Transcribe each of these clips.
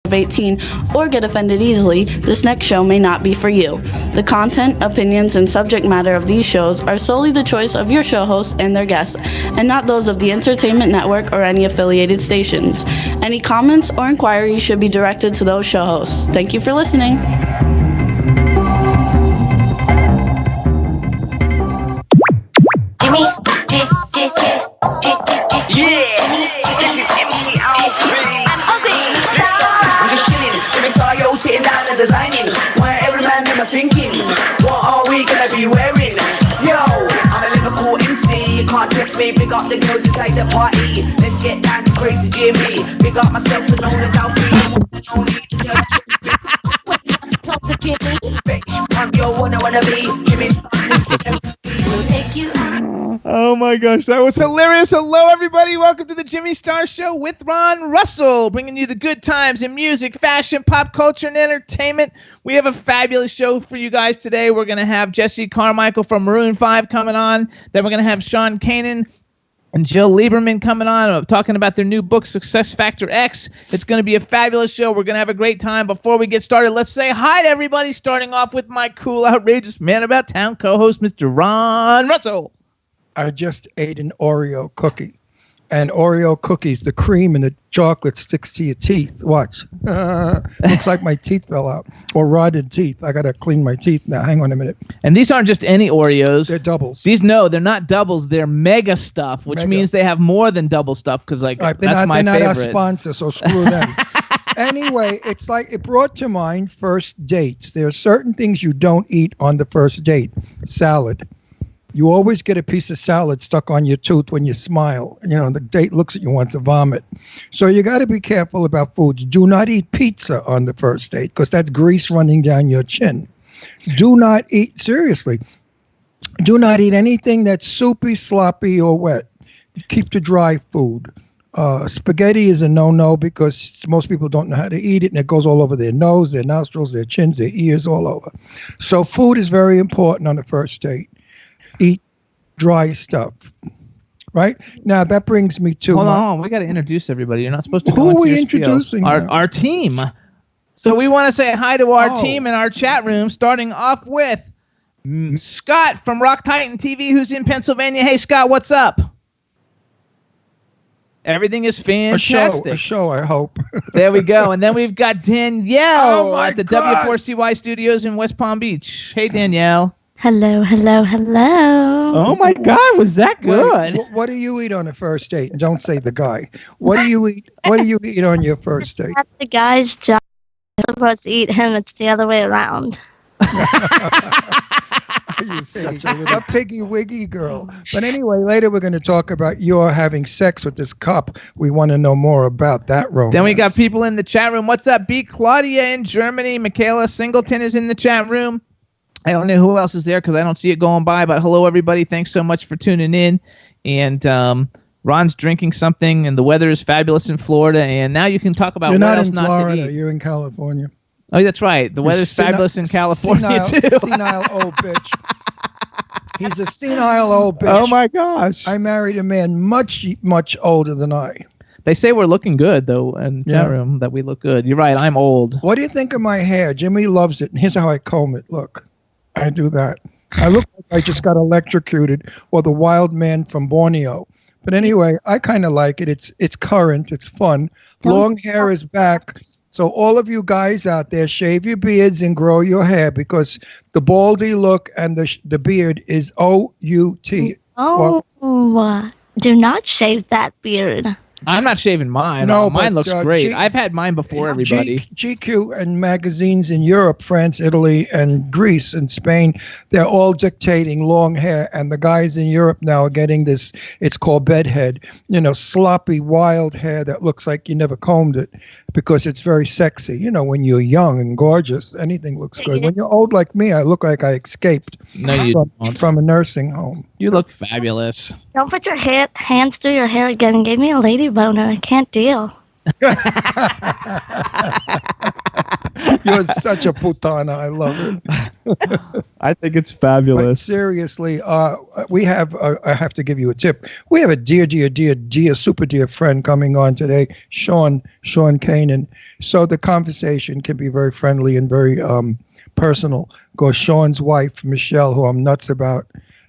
of 18 or get offended easily, this next show may not be for you. The content, opinions, and subject matter of these shows are solely the choice of your show hosts and their guests, and not those of the Entertainment Network or any affiliated stations. Any comments or inquiries should be directed to those show hosts. Thank you for listening. Sitting down and designing, where every man never thinking, what are we gonna be wearing? Yo, I'm a Liverpool MC, you can't test me. Big up the girls inside the party, let's get down to crazy Jimmy. Big up myself to known as Alfie. Oh my gosh, that was hilarious. Hello everybody, welcome to the Jimmy Star Show with Ron Russell, bringing you the good times in music, fashion, pop culture, and entertainment. We have a fabulous show for you guys today. We're going to have Jesse Carmichael from Maroon 5 coming on. Then we're going to have Kanan and Jill Liberman coming on, talking about their new book, Success Factor X. It's going to be a fabulous show. We're going to have a great time. Before we get started, let's say hi to everybody, starting off with my cool, outrageous man about town co-host, Mr. Ron Russell. I just ate an Oreo cookie. And Oreo cookies, the cream and the chocolate sticks to your teeth. Watch. Looks like my teeth fell out. Or rotted teeth. I got to clean my teeth now. Hang on a minute. And these aren't just any Oreos. They're doubles. They're not doubles. They're mega stuff, which means they have more than double stuff. Because that's my favorite. They're not our sponsor, so screw them. Anyway, it's like it brought to mind first dates. There are certain things you don't eat on the first date. Salad. You always get a piece of salad stuck on your tooth when you smile. You know, the date looks at you, wants to vomit. So you got to be careful about foods. Do not eat pizza on the first date because that's grease running down your chin. Do not eat, seriously, do not eat anything that's soupy, sloppy, or wet. Keep the dry food. Spaghetti is a no-no because most people don't know how to eat it, and it goes all over their nose, their nostrils, their chins, their ears, all over. So food is very important on the first date. Eat dry stuff, right? Now that brings me to Hold on. We got to introduce everybody. You're not supposed to go who into are we your introducing? Our team. So we want to say hi to our team in our chat room, starting off with Scott from Rock Titan TV, who's in Pennsylvania. Hey, Scott, what's up? Everything is fantastic. A show, I hope. There we go. And then we've got Danielle at the God. W4CY studios in West Palm Beach. Hey, Danielle. Hello. Oh my God, was that good? Wait, what do you eat on a first date? And don't say the guy. What do you eat? What do you eat on your first date? That's the guy's job. I'm supposed to eat him. It's the other way around. You're such a piggy wiggy girl. But anyway, later we're going to talk about your having sex with this cop. We want to know more about that romance. Then we got people in the chat room. What's up, B? Claudia in Germany. Michaela Singleton is in the chat room. I don't know who else is there because I don't see it going by, but hello, everybody. Thanks so much for tuning in. And Ron's drinking something, and the weather is fabulous in Florida. And now you can talk about You're what not else in not Florida. to eat. You're in California. Oh, that's right. The weather's fabulous in California, too. Senile old bitch. He's a senile old bitch. Oh, my gosh. I married a man much, much older than I. They say we're looking good, though, in the chat room, that we look good. You're right. I'm old. What do you think of my hair? Jimmy loves it. And here's how I comb it. Look. I do that. I look like I just got electrocuted, or the wild man from Borneo. But anyway, I kind of like it. It's current. It's fun. Long hair is back. So all of you guys out there, shave your beards and grow your hair because the baldy look and the beard is O-U-T. Oh, do not shave that beard. I'm not shaving mine. No, mine but, looks great. I've had mine before everybody. GQ and magazines in Europe, France, Italy, and Greece and Spain, they're all dictating long hair. And the guys in Europe now are getting this, it's called bedhead, sloppy, wild hair that looks like you never combed it because it's very sexy. When you're young and gorgeous, anything looks good. When you're old like me, I look like I escaped from a nursing home. You look fabulous. Don't put your hands through your hair again and give me a lady boner. I can't deal. You're such a putana. I love it. I think it's But fabulous. seriously, we have, I have to give you a tip. We have a dear, super dear friend coming on today, Sean Kanan. So the conversation can be very friendly and very personal, because Sean's wife, Michelle, who I'm nuts about,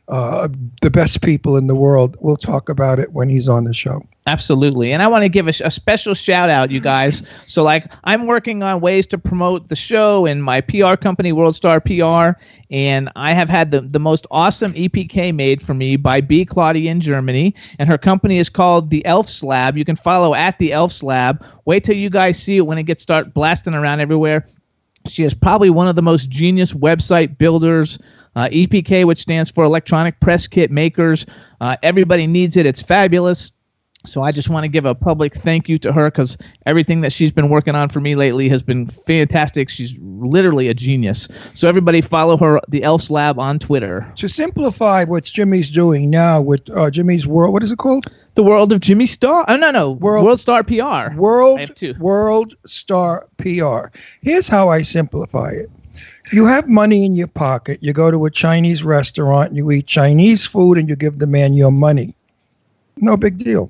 the best people in the world, we'll talk about it when he's on the show. Absolutely. And I want to give a special shout out, you guys. So like I'm working on ways to promote the show in my PR company, World Star PR. And I have had the most awesome EPK made for me by B. Claudia in Germany. And her company is called The Elf's Lab. You can follow at The Elf's Lab. Wait till you guys see it when it gets start blasting around everywhere. She is probably one of the most genius website builders. EPK, which stands for Electronic Press Kit Makers. Everybody needs it. It's fabulous. So I just want to give a public thank you to her, because everything that she's been working on for me lately has been fantastic. She's literally a genius. So everybody follow her, The Elf's Lab, on Twitter. To simplify what Jimmy's doing now with Jimmy's World, what is it called? The World of Jimmy Star? Oh, no. World Star PR. I have two. World Star PR. Here's how I simplify it. You have money in your pocket. You go to a Chinese restaurant, you eat Chinese food, and you give the man your money. No big deal.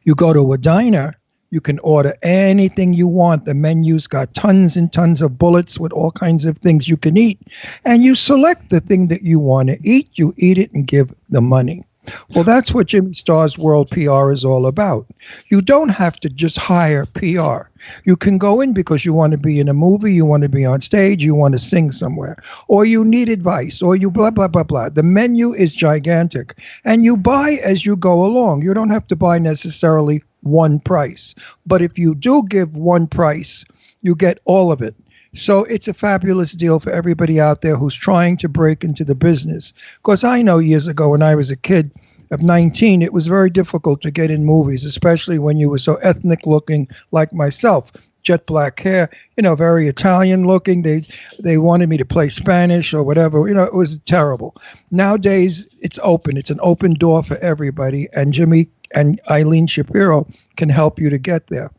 You go to a diner, you can order anything you want. The menu's got tons and tons of bullets with all kinds of things you can eat. And you select the thing that you want to eat, you eat it, and give the money. Well, that's what Jimmy Star's World PR is all about. You don't have to just hire PR. You can go in because you want to be in a movie, you want to be on stage, you want to sing somewhere, or you need advice, or you blah, blah, blah, blah. The menu is gigantic, and you buy as you go along. You don't have to buy necessarily one price. But if you do give one price, you get all of it. So it's a fabulous deal for everybody out there who's trying to break into the business. Because I know years ago when I was a kid of 19, it was very difficult to get in movies, especially when you were so ethnic looking like myself. Jet black hair, very Italian looking. They wanted me to play Spanish or whatever. It was terrible. Nowadays, it's open. It's an open door for everybody. And Jimmy and Eileen Shapiro can help you to get there.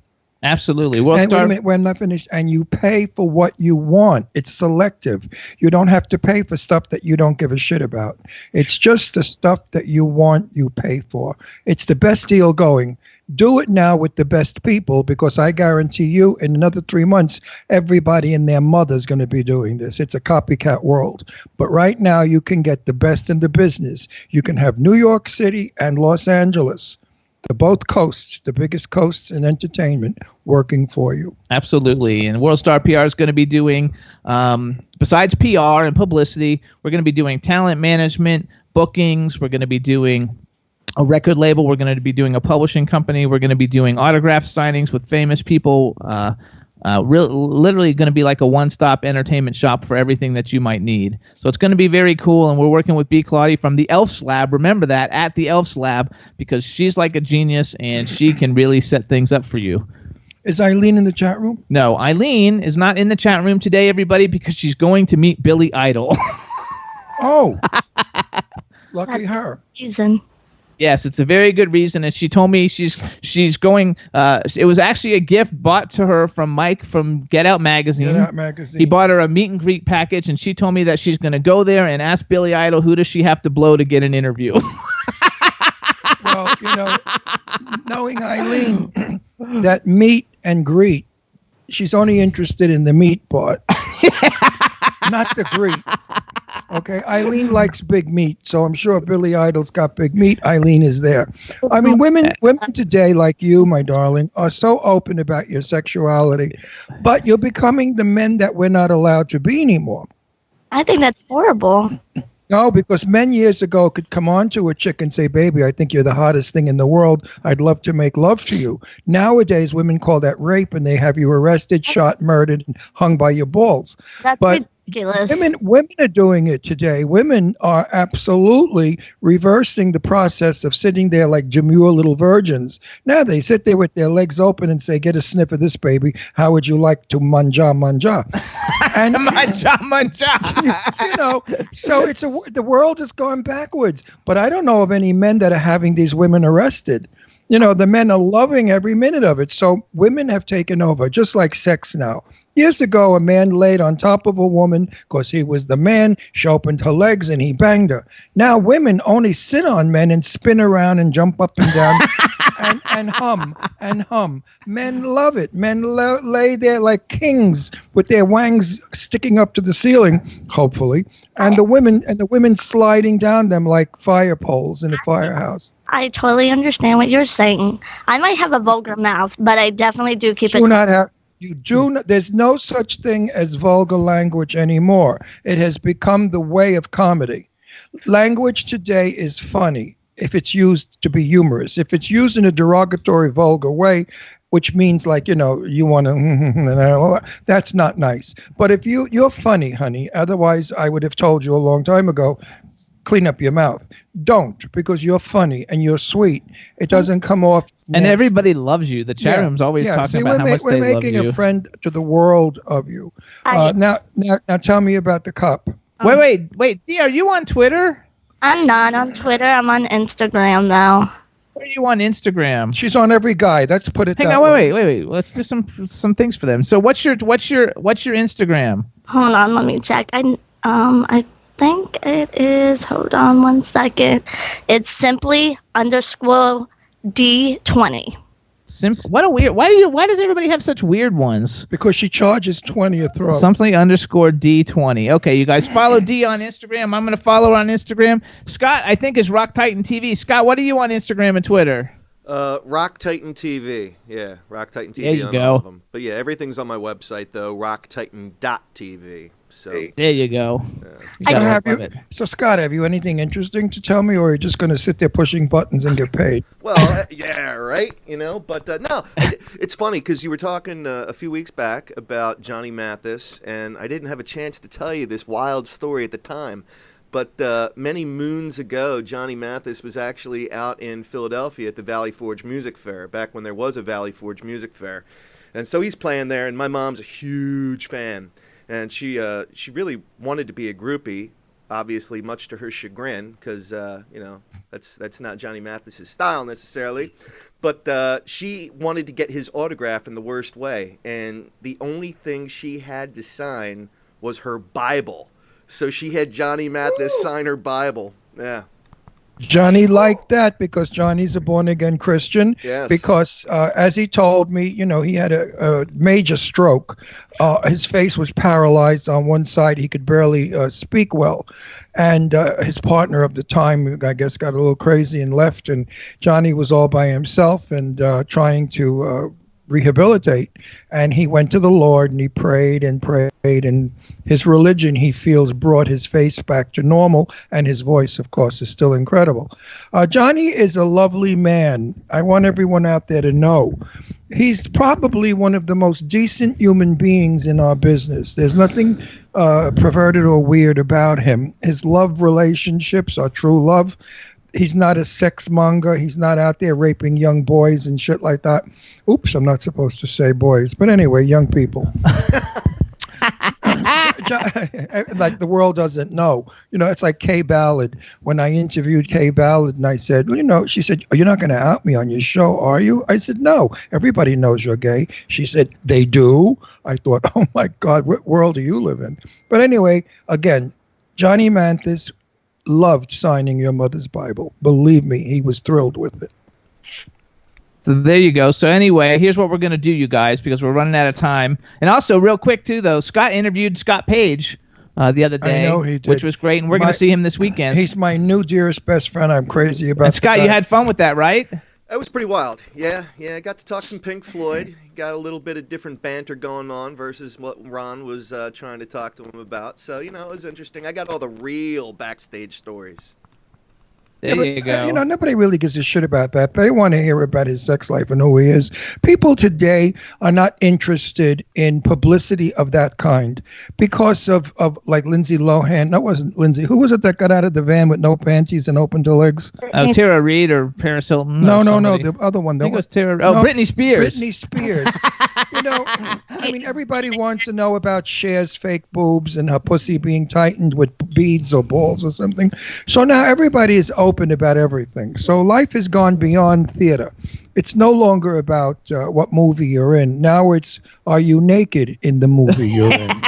Absolutely. Wait a minute, we're not finished. And you pay for what you want. It's selective. You don't have to pay for stuff that you don't give a shit about. It's just the stuff that you want, you pay for. It's the best deal going. Do it now with the best people, because I guarantee you in another 3 months, everybody and their mother's going to be doing this. It's a copycat world. But right now, you can get the best in the business. You can have New York City and Los Angeles. Both coasts, the biggest coasts in entertainment, working for you. Absolutely. And World Star PR is going to be doing, besides PR and publicity, we're going to be doing talent management, bookings. We're going to be doing a record label. We're going to be doing a publishing company. We're going to be doing autograph signings with famous people. Literally going to be like a one-stop entertainment shop for everything that you might need. So it's going to be very cool, and we're working with B. Claudia from The Elf's Lab. Remember that, at The Elf's Lab, because she's like a genius, and she can really set things up for you. Is Eileen in the chat room? No, Eileen is not in the chat room today, everybody, because she's going to meet Billy Idol. Oh, lucky her. Reason. Yes, it's a very good reason, and she told me she's going. It was actually a gift bought to her from Mike from Get Out Magazine. Get Out Magazine. He bought her a meet and greet package, and she told me that she's going to go there and ask Billy Idol who does she have to blow to get an interview. Well, knowing Eileen, that meet and greet, she's only interested in the meat part, not the greet. Okay, Eileen likes big meat, so I'm sure Billy Idol's got big meat. Eileen is there. I mean, women today, like you, my darling, are so open about your sexuality, but you're becoming the men that we're not allowed to be anymore. I think that's horrible. No, because men years ago could come on to a chick and say, baby, I think you're the hottest thing in the world. I'd love to make love to you. Nowadays, women call that rape, and they have you arrested, shot, murdered, and hung by your balls. That's ridiculous. Women are doing it today. Women are absolutely reversing the process of sitting there like demure little virgins. Now they sit there with their legs open and say, get a sniff of this, baby. How would you like to manja? And manja. So the world is going backwards. But I don't know of any men that are having these women arrested. The men are loving every minute of it. So women have taken over, just like sex now. Years ago, a man laid on top of a woman because he was the man. She opened her legs and he banged her. Now women only sit on men and spin around and jump up and down and hum. Men love it. Men lay there like kings with their wangs sticking up to the ceiling, hopefully, and the women sliding down them like fire poles in a firehouse. I totally understand what you're saying. I might have a vulgar mouth, but I definitely do keep Do it. not have. You do not, there's no such thing as vulgar language anymore. It has become the way of comedy. Language today is funny if it's used to be humorous. If it's used in a derogatory, vulgar way, which means like, you want to, that's not nice. But if you're funny, honey, otherwise I would have told you a long time ago, clean up your mouth. Don't, because you're funny and you're sweet. It doesn't come off nasty. And everybody loves you. The chat room's always talking about how much they love you. We're making a friend to the world of you. Now tell me about the cup. Wait, Dee, are you on Twitter? I'm not on Twitter. I'm on Instagram now. Where are you on Instagram? She's on every guy. Let's put it. Hang on, wait. Let's do some things for them. So what's your Instagram? Hold on, let me check. I think it is. Hold on 1 second. It's simply _ D20. What a weird. Why does everybody have such weird ones? Because she charges 20 a throw. Something _ D20. Okay, you guys follow D on Instagram. I'm gonna follow her on Instagram. Scott, I think, is Rock Titan TV. Scott, what are you on Instagram and Twitter? Rock Titan TV. Yeah, Rock Titan TV. There you on go. all of them. But yeah, everything's on my website though, rocktitan.tv. So there you go. So Scott, have you anything interesting to tell me, or are you just going to sit there pushing buttons and get paid? Well, yeah, right. But no, it's funny because you were talking a few weeks back about Johnny Mathis, and I didn't have a chance to tell you this wild story at the time. But many moons ago, Johnny Mathis was actually out in Philadelphia at the Valley Forge Music Fair, back when there was a Valley Forge Music Fair. And so he's playing there, and my mom's a huge fan. And she really wanted to be a groupie, obviously, much to her chagrin, because, that's not Johnny Mathis's style necessarily. But she wanted to get his autograph in the worst way. And the only thing she had to sign was her Bible. So she had Johnny Mathis sign her Bible. Yeah. Johnny liked that because Johnny's a born-again Christian. Yes. Because as he told me, he had a major stroke. His face was paralyzed on one side. He could barely speak well. And his partner of the time, I guess, got a little crazy and left. And Johnny was all by himself and trying to rehabilitate. And he went to the Lord and he prayed and prayed, and his religion, he feels, brought his face back to normal, and his voice, of course, is still incredible. Johnny is a lovely man. I want everyone out there to know he's probably one of the most decent human beings in our business. There's nothing perverted or weird about him. His love relationships are true love. He's not a sex monger. He's not out there raping young boys and shit like that. Oops, I'm not supposed to say boys. But anyway, young people. Like the world doesn't know. It's like Kay Ballard. When I interviewed Kay Ballard and I said, she said, "You're not going to out me on your show, are you?" I said, "No, everybody knows you're gay." She said, "They do?" I thought, oh my God, what world do you live in? But anyway, again, Johnny Mathis loved signing your mother's Bible. Believe me, he was thrilled with it. So there you go. So anyway, here's what we're going to do, you guys, because we're running out of time. And also, real quick, too, though, Scott interviewed Scott Page the other day, I know he did. Which was great, and we're going to see him this weekend. He's my new dearest best friend. I'm crazy about And Scott, you had fun with that, right? That was pretty wild. Yeah, I got to talk some Pink Floyd. Got a little bit of different banter going on versus what Ron was trying to talk to him about. So, it was interesting. I got all the real backstage stories. There you go. Nobody really gives a shit about that. They want to hear about his sex life and who he is. People today are not interested in publicity of that kind because of like Lindsay Lohan. No, it wasn't Lindsay. Who was it that got out of the van with no panties and opened her legs? Oh, Tara Reid or Paris Hilton? No. The other one. I think it was Tara. Oh, no, Britney Spears. Britney Spears. Everybody wants to know about Cher's fake boobs and her pussy being tightened with beads or balls or something. So now everybody is open about everything. So life has gone beyond theater. it's no longer about what movie you're in. Now it's, are you naked in the movie you're in?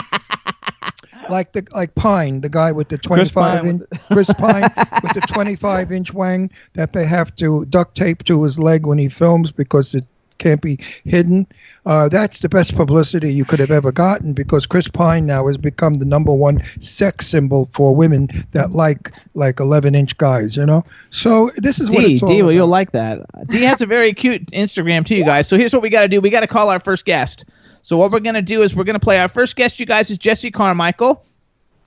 Like Pine, the guy with the 25-inch, Chris Pine with the 25-inch wang that they have to duct tape to his leg when he films because it can't be hidden. That's the best publicity you could have ever gotten, because Chris Pine now has become the #1 sex symbol for women that like 11-inch guys, you know? So this is what it's all about. Well, you'll like that. D has a very cute Instagram too, you guys. So here's what we got to do. We got to call our first guest. So what we're going to do is we're going to play our first guest, you guys, is Jesse Carmichael.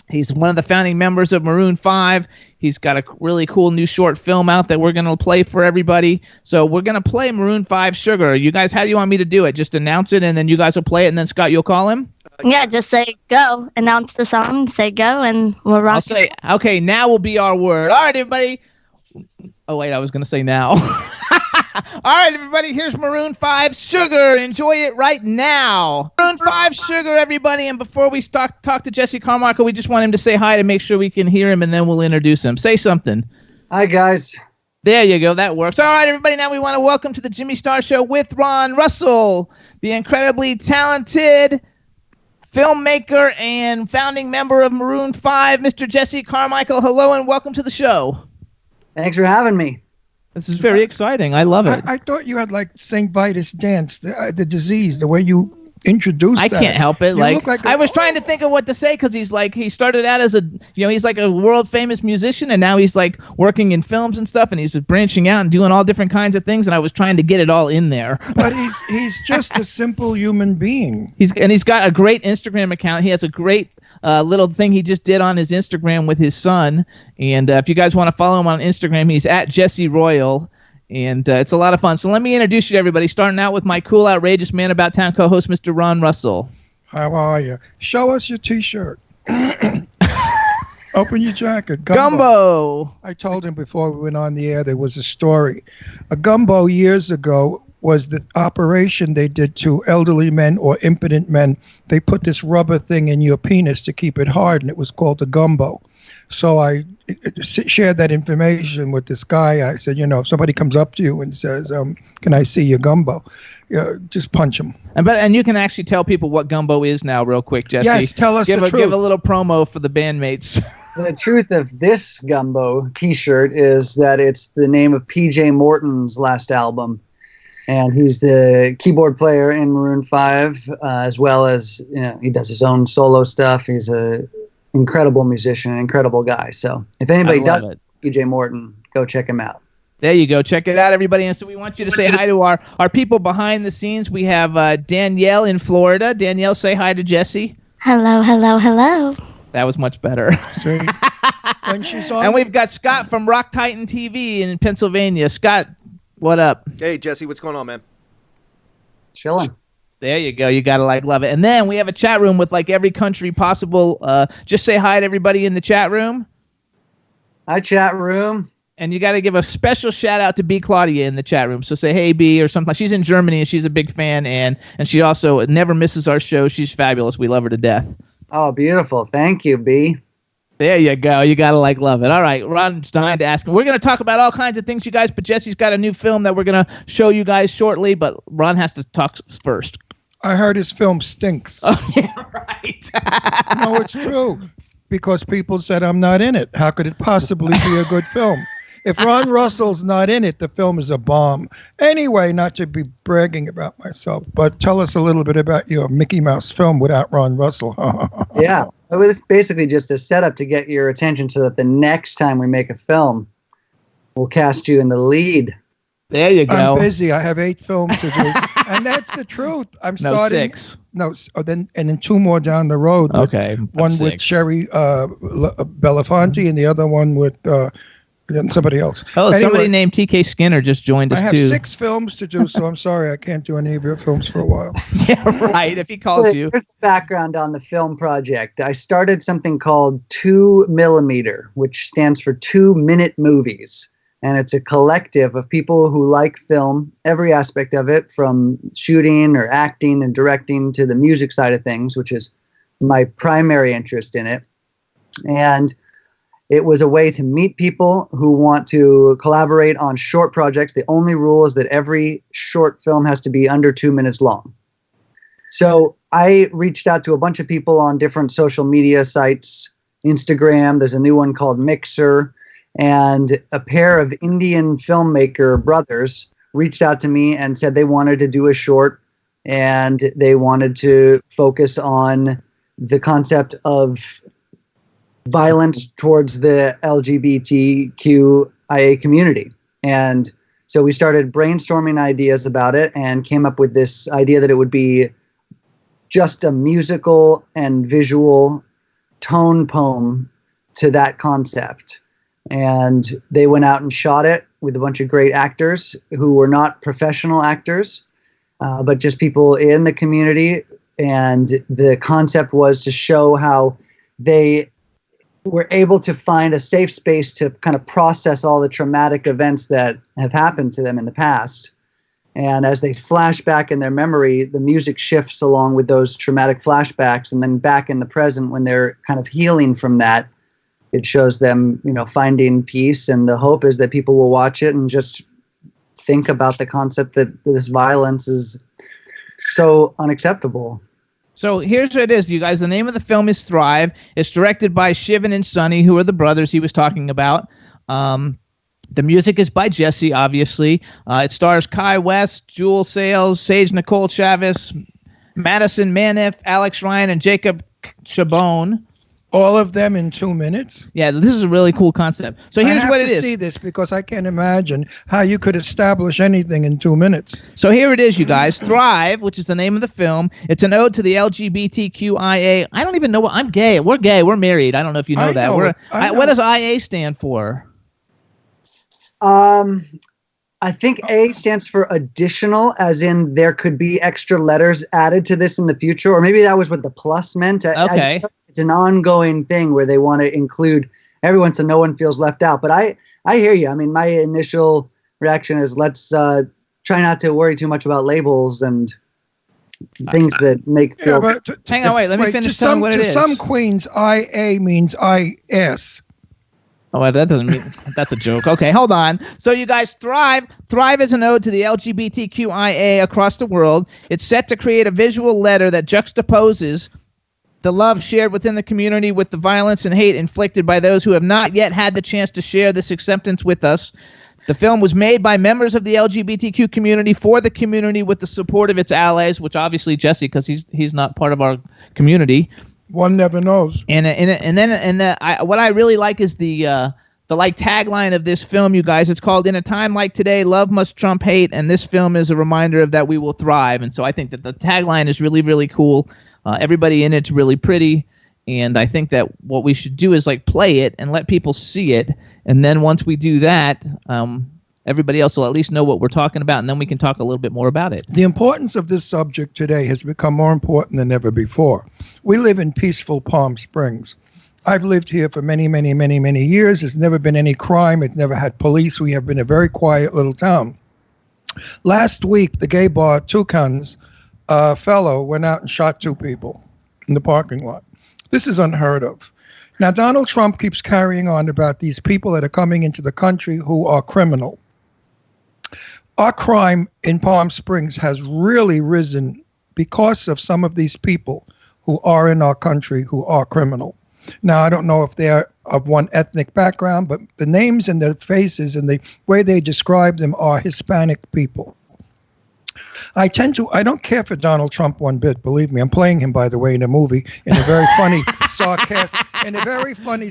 He's one of the founding members of Maroon 5. He's got a really cool new short film out that we're going to play for everybody. So we're going to play Maroon 5 Sugar. You guys, how do you want me to do it? Just announce it, and then you guys will play it, and then, Scott, you'll call him? Yeah, just say go. Announce the song, say go, and we'll rock. I'll say, okay, now will be our word. All right, everybody. Oh, wait, I was going to say now. All right, everybody, here's Maroon 5 Sugar. Enjoy it right now. Maroon 5 Sugar, everybody. And before we talk to Jesse Carmichael, we just want him to say hi to make sure we can hear him, and then we'll introduce him. Say something. Hi, guys. There you go. That works. All right, everybody, now we want to welcome to the Jimmy Star Show with Ron Russell, the incredibly talented filmmaker and founding member of Maroon 5, Mr. Jesse Carmichael. Hello, and welcome to the show. Thanks for having me. This is very exciting. I love it. I thought you had like St. Vitus dance, the disease, the way you introduced I that. Can't help it. You look like I was trying to think of what to say, because he started out as he's like a world famous musician, and now he's like working in films and stuff, and he's just branching out and doing all different kinds of things, and I was trying to get it all in there. But he's just a simple human being. He's got a great Instagram account. He has a great little thing he just did on his Instagram with his son. And if you guys want to follow him on Instagram, he's at Jesse Royal. And it's a lot of fun. So let me introduce you to everybody, starting out with my cool, outrageous man about town co-host, Mr. Ron Russell. How are you? Show us your T-shirt. Open your jacket. Gumbo. I told him before we went on the air there was a story. A gumbo years ago was the operation they did to elderly men or impotent men. They put this rubber thing in your penis to keep it hard, and it was called a gumbo. So I shared that information with this guy. I said, if somebody comes up to you and says, can I see your gumbo? Just punch him. And you can actually tell people what gumbo is now real quick, Jesse. Yes, tell us the truth. Give a little promo for the bandmates. The truth of this gumbo T-shirt is that it's the name of P.J. Morton's last album. And he's the keyboard player in Maroon 5, as well as he does his own solo stuff. He's a incredible musician, an incredible guy. So if anybody does PJ Morton, go check him out. There you go. Check it out, everybody. And so we want you to say hi to our people behind the scenes. We have Danielle in Florida. Danielle, say hi to Jesse. Hello, hello, hello. That was much better. See? When she's on and we've got Scott from Rock Titan TV in Pennsylvania. Scott, what up? Hey, Jesse, what's going on, man? Chilling. There you go. You got to love it. And then we have a chat room with every country possible. Just say hi to everybody in the chat room. Hi, chat room. And you got to give a special shout out to B. Claudia in the chat room. So say, hey, B, or something. She's in Germany, and she's a big fan, and she also never misses our show. She's fabulous. We love her to death. Oh, beautiful. Thank you, B. There you go. You got to love it. All right. Ron's dying to ask him. We're going to talk about all kinds of things, you guys, but Jesse's got a new film that we're going to show you guys shortly, but Ron has to talk first. I heard his film stinks. Oh, yeah, right. No, it's true. Because people said I'm not in it. How could it possibly be a good film? If Ron Russell's not in it, the film is a bomb. Anyway, not to be bragging about myself, but tell us a little bit about your Mickey Mouse film without Ron Russell. Yeah, it was basically just a setup to get your attention so that the next time we make a film, we'll cast you in the lead. There you go. I'm busy. I have 8 films to do. And that's the truth. I'm starting. 6. No, then 2 more down the road. Okay. One with Sherry Belafonte and the other one with somebody else. Oh, anyway, somebody named T.K. Skinner just joined us, too. I have 6 films to do, so I'm sorry I can't do any of your films for a while. Yeah, right, if he calls you. Here's the background on the film project. I started something called 2 Millimeter, which stands for 2-minute movies. And it's a collective of people who like film, every aspect of it, from shooting or acting and directing to the music side of things, which is my primary interest in it. And It was a way to meet people who want to collaborate on short projects. The only rule is that every short film has to be under 2 minutes long. So I reached out to a bunch of people on different social media sites, Instagram, there's a new one called Mixer, and a pair of Indian filmmaker brothers reached out to me and said they wanted to do a short, and they wanted to focus on the concept of violence towards the LGBTQIA community. And so we started brainstorming ideas about it and came up with this idea that it would be just a musical and visual tone poem to that concept. And they went out and shot it with a bunch of great actors who were not professional actors, but just people in the community. And the concept was to show how they were able to find a safe space to kind of process all the traumatic events that have happened to them in the past. And as they flash back in their memory, the music shifts along with those traumatic flashbacks. And then back in the present, when they're kind of healing from that, it shows them, finding peace. And the hope is that people will watch it and just think about the concept that this violence is so unacceptable. So here's what it is, you guys. The name of the film is Thrive. It's directed by Shivan and Sonny, who are the brothers he was talking about. The music is by Jesse, obviously. It stars Kai West, Jewel Sales, Sage Nicole Chavez, Madison Maniff, Alex Ryan, and Jacob Chabone. All of them in 2 minutes? Yeah, this is a really cool concept. So here's what it is. I have to see this because I can't imagine how you could establish anything in 2 minutes. So here it is, you guys. Thrive, which is the name of the film. It's an ode to the LGBTQIA. I don't even know what I'm gay. We're gay. We're married. I don't know if you know that. What does IA stand for? I think A stands for additional, as in there could be extra letters added to this in the future, or maybe that was what the plus meant. Okay. It's an ongoing thing where they want to include everyone so no one feels left out. But I hear you. I mean, my initial reaction is let's try not to worry too much about labels and things that make feel. Yeah, but hang on, wait. Let me finish telling what it is. To some queens, IA means IS. Oh, that doesn't mean that's a joke. Okay, hold on. So you guys, Thrive is an ode to the LGBTQIA across the world. It's set to create a visual letter that juxtaposes the love shared within the community with the violence and hate inflicted by those who have not yet had the chance to share this acceptance with us. The film was made by members of the LGBTQ community for the community with the support of its allies, which obviously Jesse, because he's not part of our community. One never knows. And what I really like is the tagline of this film, you guys. It's called "In a Time Like Today, Love Must Trump Hate," and this film is a reminder of that we will thrive. And so I think that the tagline is really, really cool. Everybody in it's really pretty, and I think that what we should do is play it and let people see it, and then once we do that, everybody else will at least know what we're talking about, and then we can talk a little bit more about it. The importance of this subject today has become more important than ever before. We live in peaceful Palm Springs. I've lived here for many, many, many, many years. There's never been any crime. It's never had police. We have been a very quiet little town. Last week, the gay bar Toucans, a fellow went out and shot 2 people in the parking lot. This is unheard of. Now, Donald Trump keeps carrying on about these people that are coming into the country who are criminal. Our crime in Palm Springs has really risen because of some of these people who are in our country who are criminal. Now, I don't know if they're of one ethnic background, but the names and the faces and the way they describe them are Hispanic people. I don't care for Donald Trump one bit, believe me. I'm playing him, by the way, in a movie in a very funny,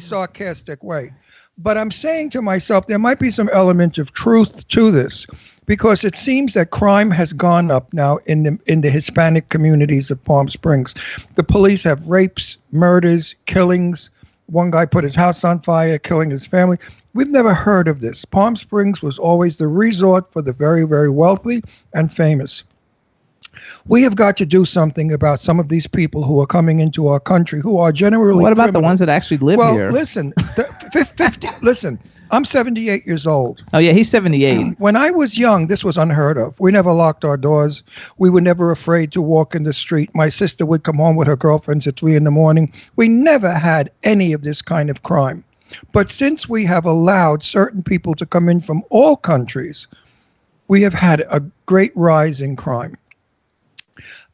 sarcastic way. But I'm saying to myself, there might be some element of truth to this, because it seems that crime has gone up now in the Hispanic communities of Palm Springs. The police have rapes, murders, killings. One guy put his house on fire, killing his family. We've never heard of this. Palm Springs was always the resort for the very, very wealthy and famous. We have got to do something about some of these people who are coming into our country who are generally What about criminal. the ones that actually live here? Well, listen, listen, I'm 78 years old. Oh, yeah, he's 78. When I was young, this was unheard of. We never locked our doors. We were never afraid to walk in the street. My sister would come home with her girlfriends at 3 in the morning. We never had any of this kind of crime. But since we have allowed certain people to come in from all countries, we have had a great rise in crime.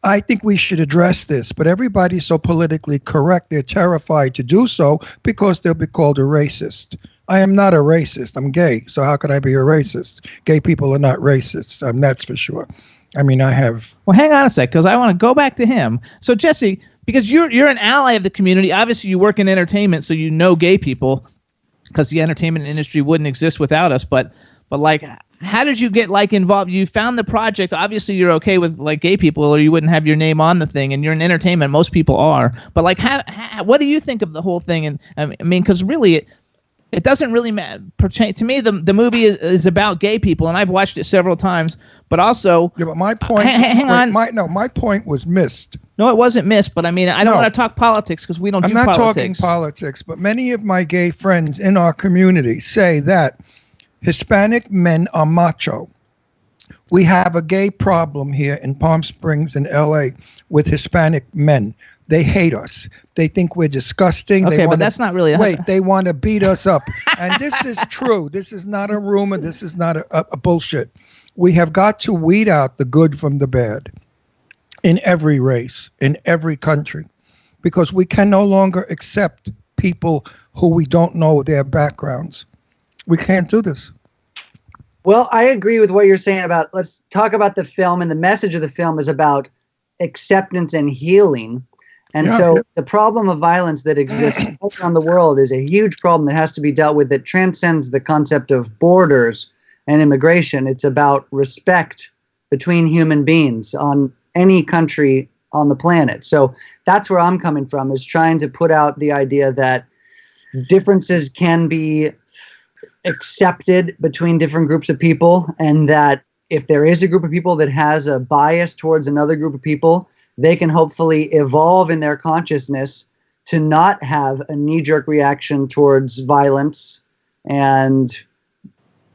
I think we should address this, but everybody's so politically correct, they're terrified to do so because they'll be called a racist. I am not a racist. I'm gay, so how could I be a racist? Gay people are not racists. That's for sure. I mean, I have... Well, hang on a sec, because I want to go back to him. So, Jesse, because you're an ally of the community, obviously you work in entertainment, so you know gay people, because the entertainment industry wouldn't exist without us, but like... How did you get involved? You found the project. Obviously, you're okay with gay people, or you wouldn't have your name on the thing. And you're in entertainment. Most people are. But what do you think of the whole thing? And I mean, because really, it doesn't really pertain to me. The movie is about gay people, and I've watched it several times. But also, yeah. But my point. Hang on. My point was missed. No, it wasn't missed. But I mean, I don't want to talk politics because we don't do politics. I'm not talking politics. But many of my gay friends in our community say that Hispanic men are macho. We have a gay problem here in Palm Springs and LA with Hispanic men. They hate us. They think we're disgusting. Okay, but that's not really... Wait, they want to beat us up. And this is true. This is not a rumor. This is not a bullshit. We have got to weed out the good from the bad in every race, in every country, because we can no longer accept people who we don't know their backgrounds. We can't do this. Well, I agree with what you're saying about, let's talk about the film, and the message of the film is about acceptance and healing. And so the problem of violence that exists all around the world is a huge problem that has to be dealt with, that transcends the concept of borders and immigration. It's about respect between human beings on any country on the planet. So that's where I'm coming from, is trying to put out the idea that differences can be accepted between different groups of people, and that if there is a group of people that has a bias towards another group of people, they can hopefully evolve in their consciousness to not have a knee-jerk reaction towards violence. And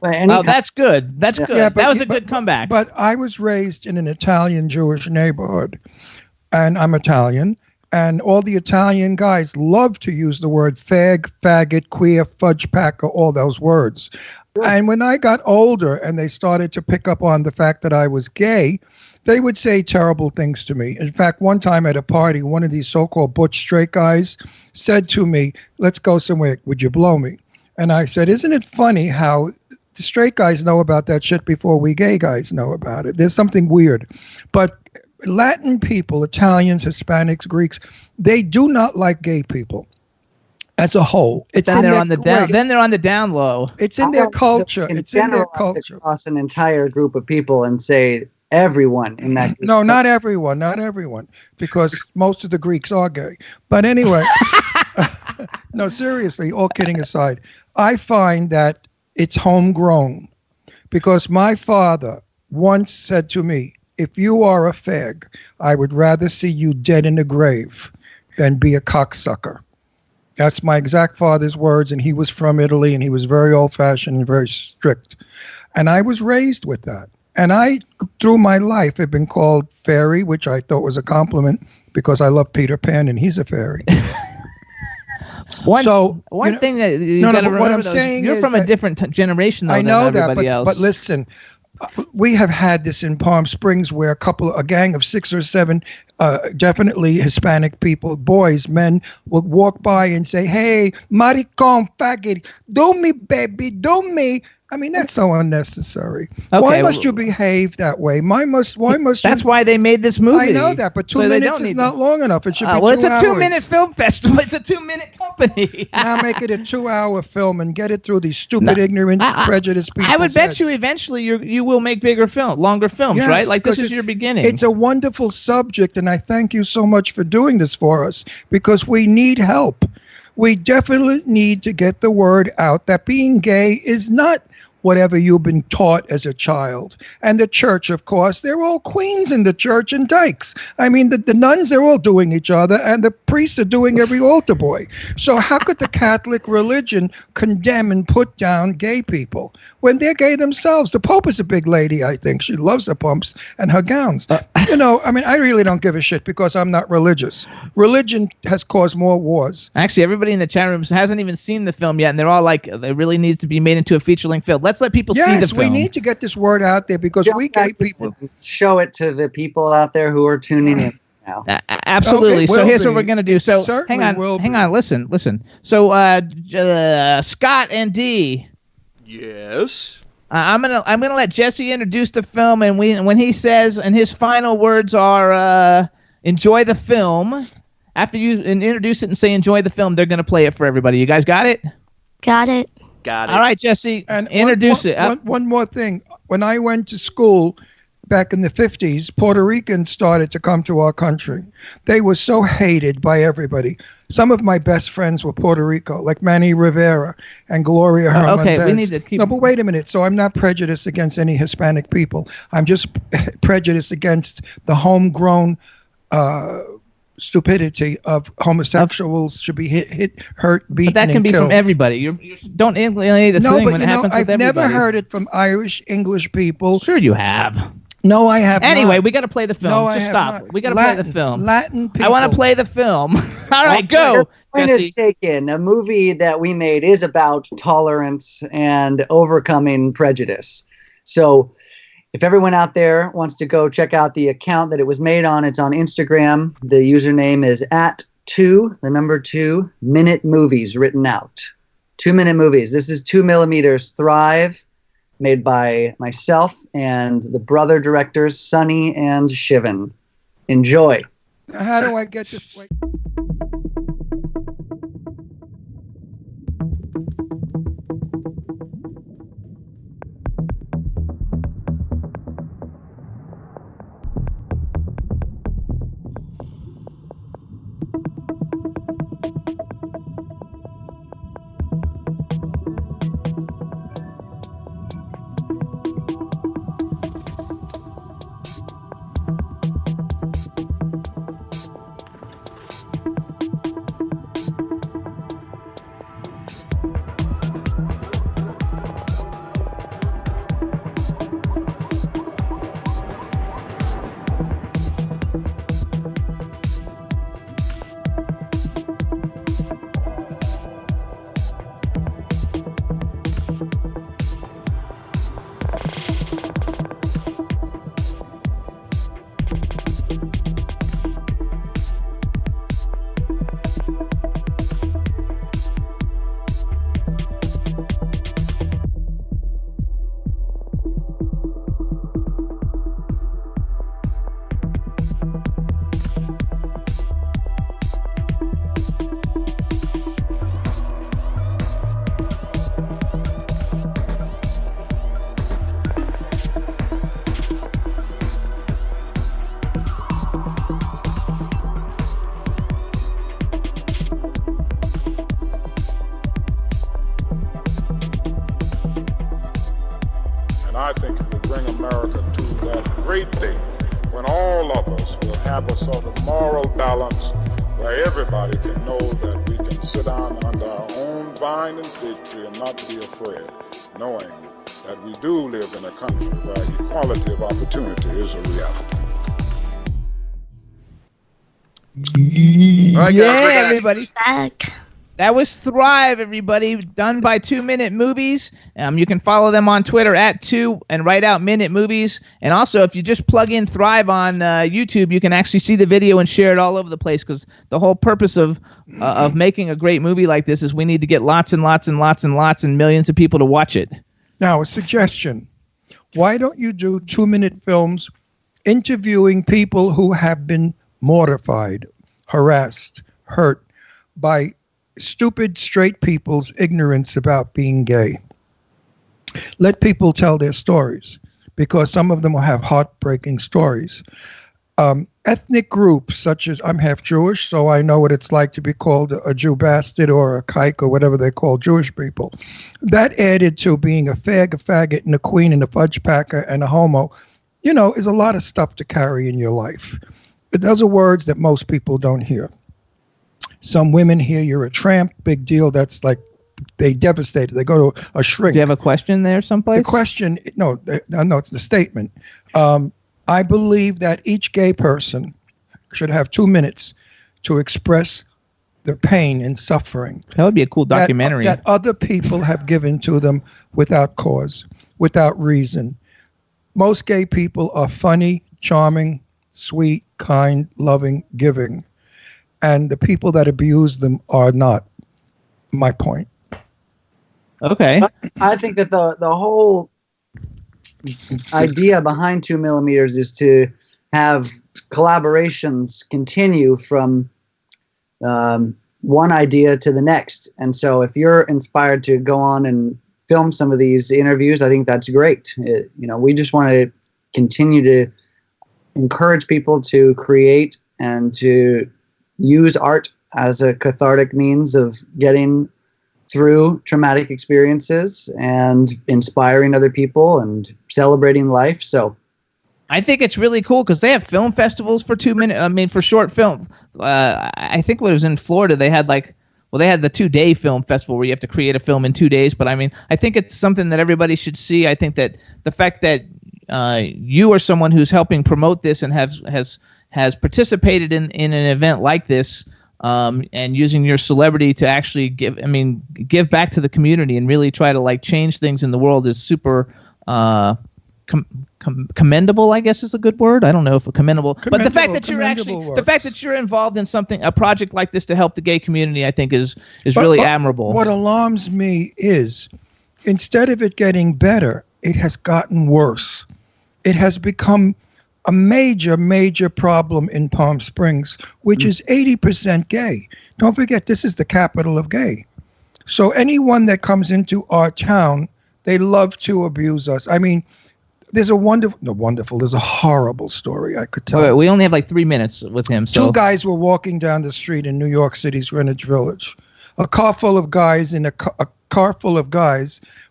that's good. That's good. Yeah, that was a good comeback. But I was raised in an Italian Jewish neighborhood, and I'm Italian. And all the Italian guys love to use the word fag, faggot, queer, fudge packer, all those words. Sure. And when I got older and they started to pick up on the fact that I was gay, they would say terrible things to me. In fact, one time at a party, one of these so-called butch straight guys said to me, "Let's go somewhere. Would you blow me?" And I said, "Isn't it funny how the straight guys know about that shit before we gay guys know about it? There's something weird." But Latin people, Italians, Hispanics, Greeks, they do not like gay people as a whole. Then they're on the down low. It's in their culture. It's in their culture. Across an entire group of people and say everyone in that group. No, not everyone, because most of the Greeks are gay. But anyway, no, seriously, all kidding aside, I find that it's homegrown, because my father once said to me, "If you are a fag, I would rather see you dead in the grave than be a cocksucker." That's my exact father's words, and he was from Italy, and he was very old-fashioned and very strict. And I was raised with that. And I, through my life, have been called fairy, which I thought was a compliment, because I love Peter Pan, and he's a fairy. One thing that you got to remember, you're from a different generation, though, I know than everybody else. But listen, we have had this in Palm Springs, where a gang of 6 or 7 definitely Hispanic people, boys, men, would walk by and say, "Hey, maricon, faggot, do me, baby, do me." I mean, that's so unnecessary. Okay, why must you behave that way? Why must That's why they made this movie. I know that, but 2 minutes is not long enough. It should be 2 hours. Well, it's a 2-minute film festival. It's a 2-minute company. Now make it a 2-hour film and get it through these stupid, ignorant, prejudiced people. I would bet you eventually you will make longer films, yes, right? Like this is your beginning. It's a wonderful subject, and I thank you so much for doing this for us, because we need help. We definitely need to get the word out that being gay is not whatever you've been taught as a child. And the church, of course, they're all queens in the church and dykes. I mean, the nuns, they're all doing each other, and the priests are doing every altar boy. So how could the Catholic religion condemn and put down gay people when they're gay themselves? The Pope is a big lady, I think. She loves her pumps and her gowns. You know, I mean, I really don't give a shit because I'm not religious. Religion has caused more wars. Actually, everybody in the chat room hasn't even seen the film yet, and they're all like, it really needs to be made into a feature-length film. Let's let people see the film. Yes, we need to get this word out there because we gay people... Show it to the people out there who are tuning in now. Absolutely. So here's what we're going to do. So hang on. Listen. So Scott and D. Yes. I'm gonna let Jesse introduce the film, and when he says, and his final words are enjoy the film. After you introduce it and say enjoy the film, they're gonna play it for everybody. You guys got it? Got it. Got it. All right, Jesse. And introduce it. One more thing. When I went to school back in the 50s, Puerto Ricans started to come to our country. They were so hated by everybody. Some of my best friends were Puerto Rico, like Manny Rivera and Gloria Hernandez. Okay, we need to keep... No, but wait a minute. So I'm not prejudiced against any Hispanic people. I'm just prejudiced against the homegrown stupidity of homosexuals should be hurt, beaten, But that can and be killed. from everybody. You don't alienate a thing when it happens with I've everybody. never heard it from Irish, English people. Sure you have. No, I have Anyway, not. we got to play the film. No, I Just have stop. not. We got to play the film. Latin people. I want to play the film. All right, go, Point is Jesse. taken. A movie that we made is about tolerance and overcoming prejudice. So if everyone out there wants to go check out the account that it was made on, it's on Instagram. The username is @2 minute movies written out. 2 minute movies. This is 2mm Thrive, made by myself and the brother directors Sonny and Shivan. Enjoy. How do I get this? Wait. And I think it will bring America to that great day when all of us will have a sort of moral balance where everybody can know that we can sit down under our own vine and fig tree and not be afraid, knowing that we do live in a country where equality of opportunity is a reality. All right, guys, Yeah, we're back. everybody. Back. That was Thrive, everybody, done by 2 Minute Movies. You can follow them on Twitter @2 and write out Minute Movies. And also, if you just plug in Thrive on YouTube, you can actually see the video and share it all over the place. Because the whole purpose of making a great movie like this is we need to get lots and lots and lots and lots and millions of people to watch it. Now, a suggestion. Why don't you do 2-minute films interviewing people who have been mortified, harassed, hurt by stupid straight people's ignorance about being gay? Let people tell their stories, because some of them will have heartbreaking stories. ethnic groups such as I'm half Jewish, so I know what it's like to be called a Jew bastard or a kike or whatever they call Jewish people. That added to being a faggot, and a queen, and a fudge packer, and a homo, is a lot of stuff to carry in your life. But those are words that most people don't hear. Some women hear you're a tramp, big deal. That's like they devastated. They go to a shrink. Do you have a question there someplace? The question, no, it's the statement. I believe that each gay person should have 2 minutes to express their pain and suffering. That would be a cool documentary. That other people have given to them without cause, without reason. Most gay people are funny, charming, sweet, kind, loving, giving. And the people that abuse them are not. My point. Okay. I think that the whole idea behind 2 millimeters is to have collaborations continue from one idea to the next. And so if you're inspired to go on and film some of these interviews, I think that's great. We just want to continue to encourage people to create and to use art as a cathartic means of getting through traumatic experiences and inspiring other people and celebrating life. So I think it's really cool because they have film festivals for 2 minutes. I mean, for short film. I think when it was in Florida, they had they had the 2-day film festival where you have to create a film in 2 days. But I mean, I think it's something that everybody should see. I think that the fact that you are someone who's helping promote this and has participated in an event like this, and using your celebrity to actually give back to the community and really try to change things in the world is super commendable, I guess is a good word. I don't know if commendable, but the fact that you're involved in a project like this to help the gay community, I think is really admirable. What alarms me is instead of it getting better, it has gotten worse. It has become a major, major problem in Palm Springs, which is 80% gay. Don't forget, this is the capital of gay. So anyone that comes into our town, they love to abuse us. I mean, there's a there's a horrible story I could tell. Wait, we only have 3 minutes with him. So 2 guys were walking down the street in New York City's Greenwich Village. A car full of guys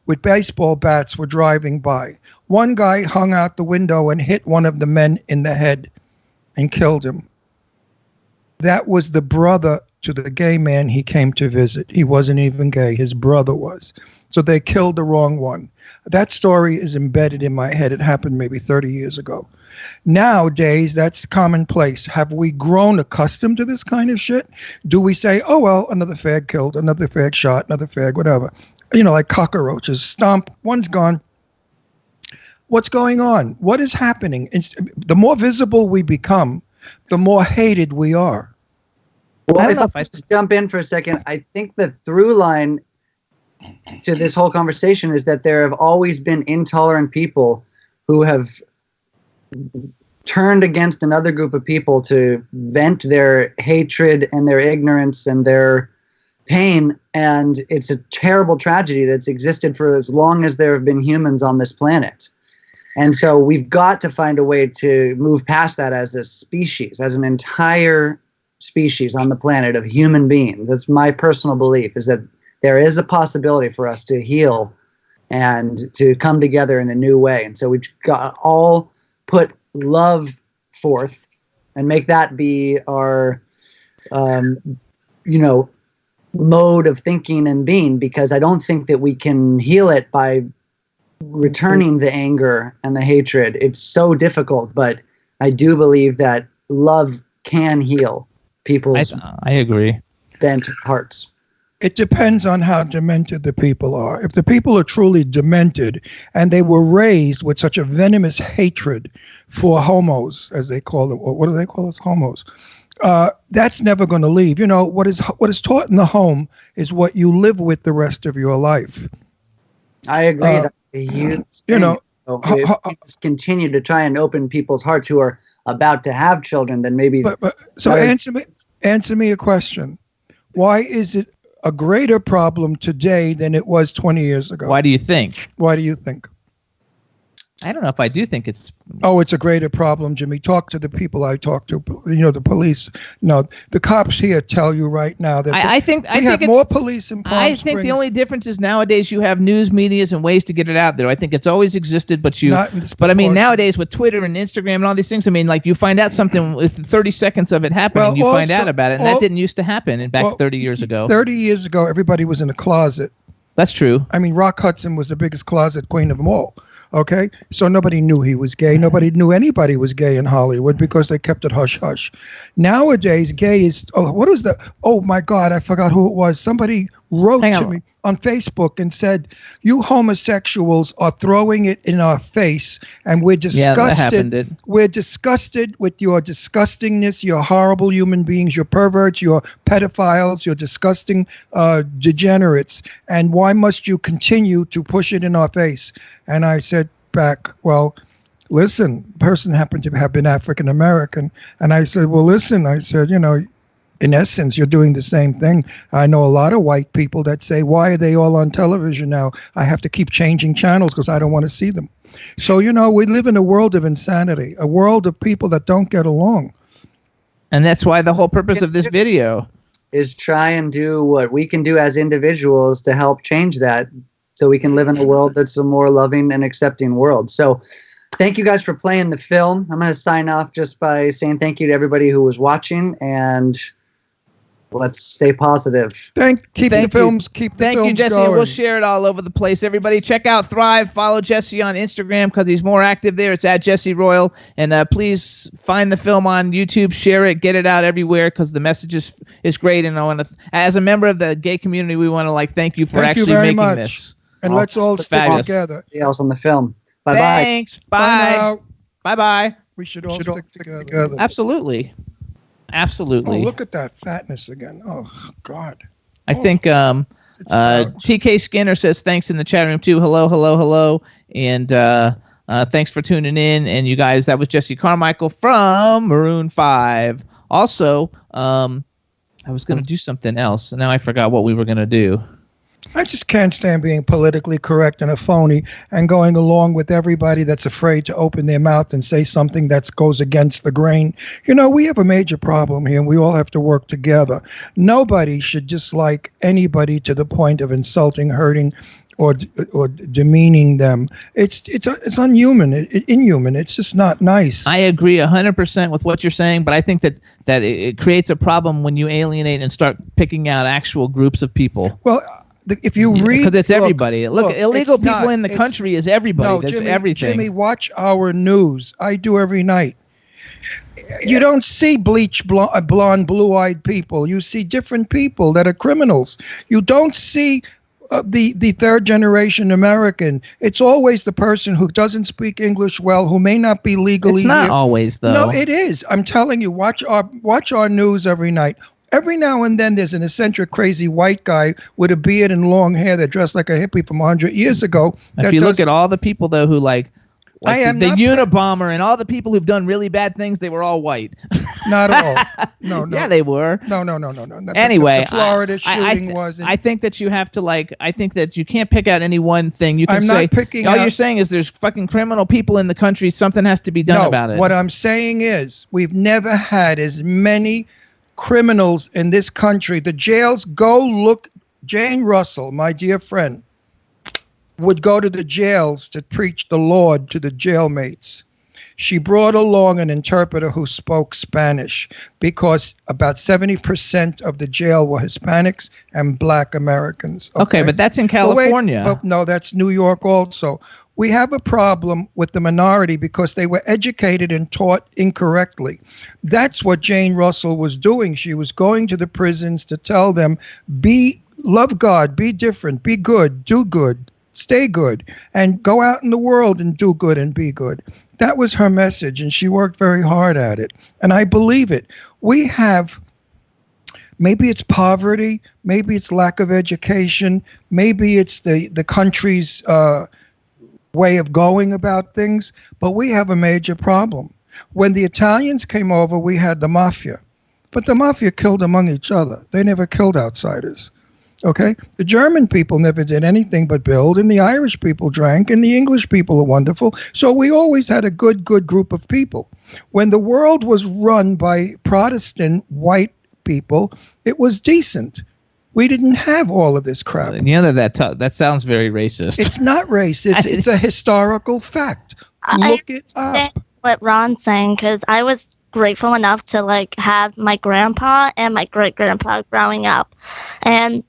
with baseball bats were driving by. One guy hung out the window and hit one of the men in the head and killed him. That was the brother to the gay man he came to visit. He wasn't even gay. His brother was. So they killed the wrong one. That story is embedded in my head. It happened maybe 30 years ago. Nowadays, that's commonplace. Have we grown accustomed to this kind of shit? Do we say, oh, well, another fag killed, another fag shot, another fag, whatever. Like cockroaches. Stomp, one's gone. What's going on? What is happening? The more visible we become, the more hated we are. Well, if I just jump in for a second, I think the through line to this whole conversation is that there have always been intolerant people who have turned against another group of people to vent their hatred and their ignorance and their pain. And it's a terrible tragedy that's existed for as long as there have been humans on this planet. And so we've got to find a way to move past that as a species, as an entire species on the planet of human beings. That's my personal belief, is that there is a possibility for us to heal and to come together in a new way. And so we've got to all put love forth and make that be our, mode of thinking and being, because I don't think that we can heal it by returning the anger and the hatred. It's so difficult, but I do believe that love can heal people's I agree. bent hearts. It depends on how demented the people are. If the people are truly demented and they were raised with such a venomous hatred for homos, as they call them, or what do they call us? Homos. That's never going to leave. What is taught in the home is what you live with the rest of your life. I agree. That's a huge thing. If we just continue to try and open people's hearts who are about to have children, then maybe. So answer me a question. Why is it a greater problem today than it was 20 years ago? Why do you think? I don't know if I do think it's. Oh, it's a greater problem, Jimmy. Talk to the people I talk to. The police. No, the cops here tell you right now that I think have more police in Palm I Springs. think the only difference is nowadays you have news medias and ways to get it out there. I think it's always existed, but I mean nowadays with Twitter and Instagram and all these things, I mean like you find out something with 30 seconds of it happening, you find out about it, and that didn't used to happen back 30 years ago. 30 years ago, everybody was in a closet. That's true. I mean, Rock Hudson was the biggest closet queen of them all. Okay, so nobody knew he was gay. Nobody knew anybody was gay in Hollywood because they kept it hush hush. Nowadays, gay is what was the? Oh my God, I forgot who it was. Somebody wrote to me on Facebook and said, "You homosexuals are throwing it in our face, and we're disgusted. Yeah, that happened. We're disgusted with your disgustingness. You're horrible human beings. You're perverts. You're pedophiles. You're disgusting degenerates. And why must you continue to push it in our face?" And I said back, well, listen, person happened to have been African American. And I said, well, listen, I said, in essence, you're doing the same thing. I know a lot of white people that say, why are they all on television now? I have to keep changing channels because I don't want to see them. So, we live in a world of insanity, a world of people that don't get along. And that's why the whole purpose of this video is try and do what we can do as individuals to help change that, so we can live in a world that's a more loving and accepting world. So thank you guys for playing the film. I'm going to sign off just by saying thank you to everybody who was watching, and let's stay positive. Keep the films Thank you, Jesse. Going. And we'll share it all over the place. Everybody check out Thrive. Follow Jesse on Instagram because he's more active there. It's at Jesse Royal. And please find the film on YouTube, share it, get it out everywhere because the message is great. And I want to, as a member of the gay community, we want to thank you for actually making this. And let's all stick together. Else on the film. Bye-bye. Thanks. Bye. Bye-bye. We should all stick together. Absolutely. Oh, look at that fatness again. Oh, God. I think TK Skinner says thanks in the chat room, too. Hello, hello, hello. And thanks for tuning in. And you guys, that was Jesse Carmichael from Maroon 5. Also, I was going to do something else. And now I forgot what we were going to do. I just can't stand being politically correct and a phony and going along with everybody that's afraid to open their mouth and say something that goes against the grain. We have a major problem here, and we all have to work together. Nobody should dislike anybody to the point of insulting, hurting, or demeaning them. It's unhuman, inhuman. It's just not nice. I agree 100% with what you're saying, but I think that it creates a problem when you alienate and start picking out actual groups of people. Well, if you read, because it's everybody. Look, illegal people in the country is everybody. No, That's Jimmy, everything. Jimmy, watch our news. I do every night. You don't see blonde, blue-eyed people. You see different people that are criminals. You don't see the third-generation American. It's always the person who doesn't speak English well, who may not be legally. It's not always, though. No, it is. I'm telling you. Watch our news every night. Every now and then there's an eccentric, crazy white guy with a beard and long hair that dressed like a hippie from 100 years ago. If you look at all the people, though, who the Unabomber and all the people who've done really bad things, they were all white. Not at all. No. Yeah, they were. No. Anyway, the Florida shooting wasn't. I think that you have to I think that you can't pick out any one thing. You can say not picking all out, you're saying is there's fucking criminal people in the country. Something has to be done about it. What I'm saying is we've never had as many criminals in this country. The jails, go look. Jane Russell, my dear friend, would go to the jails to preach the Lord to the jailmates. She brought along an interpreter who spoke Spanish because about 70% of the jail were Hispanics and Black Americans. Okay, but that's in California. No, that's New York also. We have a problem with the minority because they were educated and taught incorrectly. That's what Jane Russell was doing. She was going to the prisons to tell them, love God, be different, be good, do good, stay good, and go out in the world and do good and be good. That was her message, and she worked very hard at it. And I believe it. We have, maybe it's poverty, maybe it's lack of education, maybe it's the country's way of going about things, but we have a major problem. When the Italians came over, we had the mafia, but the mafia killed among each other. They never killed outsiders. Okay, the German people never did anything but build, and the Irish people drank, and the English people are wonderful. So we always had a good group of people. When the world was run by Protestant white people, it was decent. We didn't have all of this crap. You know that sounds very racist. It's not racist. It's a historical fact. Look it up. What Ron's saying, because I was grateful enough to like have my grandpa and my great grandpa growing up, and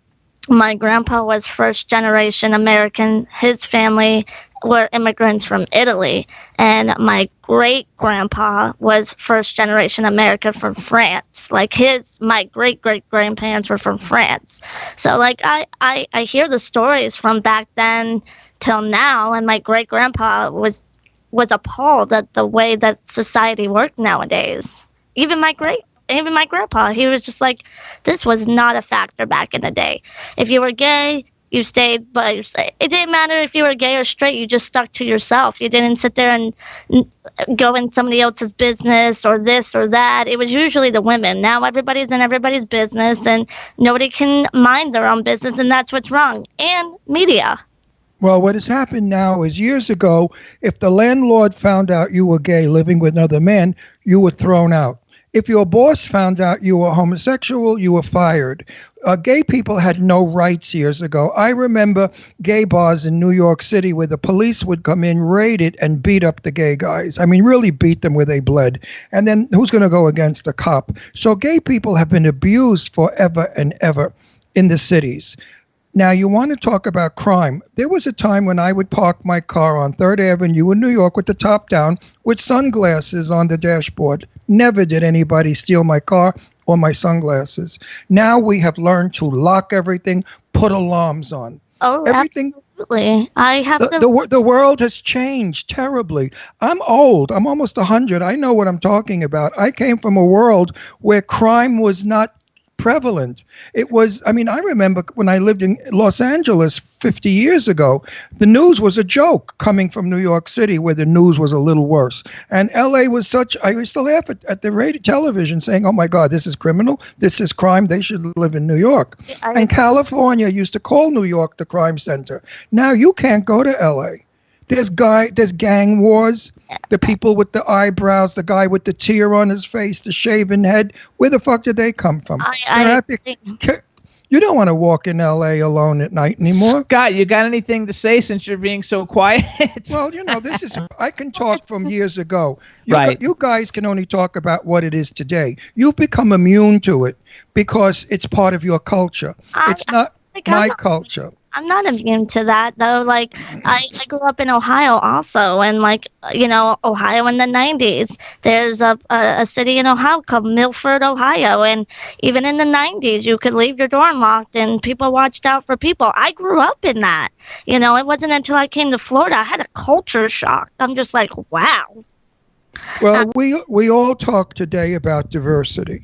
my grandpa was first generation American. His family were immigrants from Italy, and my great grandpa was first generation American from France. Like my great grandparents were from France. So like I hear the stories from back then till now, and my great grandpa was appalled at the way that society worked nowadays. Even my grandpa, he was just like, this was not a factor back in the day. If you were gay, you stayed by yourself. It didn't matter if you were gay or straight. You just stuck to yourself. You didn't sit there and go in somebody else's business or this or that. It was usually the women. Now everybody's in everybody's business, and nobody can mind their own business, and that's what's wrong. And media. Well, what has happened now is years ago, if the landlord found out you were gay living with another man, you were thrown out. If your boss found out you were homosexual, you were fired. Gay people had no rights years ago. I remember gay bars in New York City where the police would come in, raid it, and beat up the gay guys. I mean, really beat them where they bled. And then who's going to go against a cop? So gay people have been abused forever and ever in the cities. Now, you want to talk about crime. There was a time when I would park my car on 3rd Avenue in New York with the top down with sunglasses on the dashboard. Never did anybody steal my car or my sunglasses. Now we have learned to lock everything, put alarms on. Oh, everything. Absolutely. I have the world has changed terribly. I'm old. I'm almost 100. I know what I'm talking about. I came from a world where crime was not prevalent. It was, I mean, I remember when I lived in Los Angeles 50 years ago, the news was a joke coming from New York City, where the news was a little worse. And LA was such, I used to laugh at the radio television saying, oh my God, this is criminal, this is crime, they should live in New York. And California used to call New York the crime center. Now you can't go to LA. There's gang wars, the people with the eyebrows, the guy with the tear on his face, the shaven head. Where the fuck did they come from? You don't want to walk in L.A. alone at night anymore. Scott, you got anything to say since you're being so quiet? Well, you know, this is, I can talk from years ago. Right. You guys can only talk about what it is today. You've become immune to it because it's part of your culture. It's not my culture. I'm not immune to that, though. Like, I grew up in Ohio also, and, like, you know, Ohio in the 90s. There's a city in Ohio called Milford, Ohio, and even in the 90s, you could leave your door unlocked, and people watched out for people. I grew up in that. You know, it wasn't until I came to Florida I had a culture shock. I'm just like, wow. Well, we all talk today about diversity.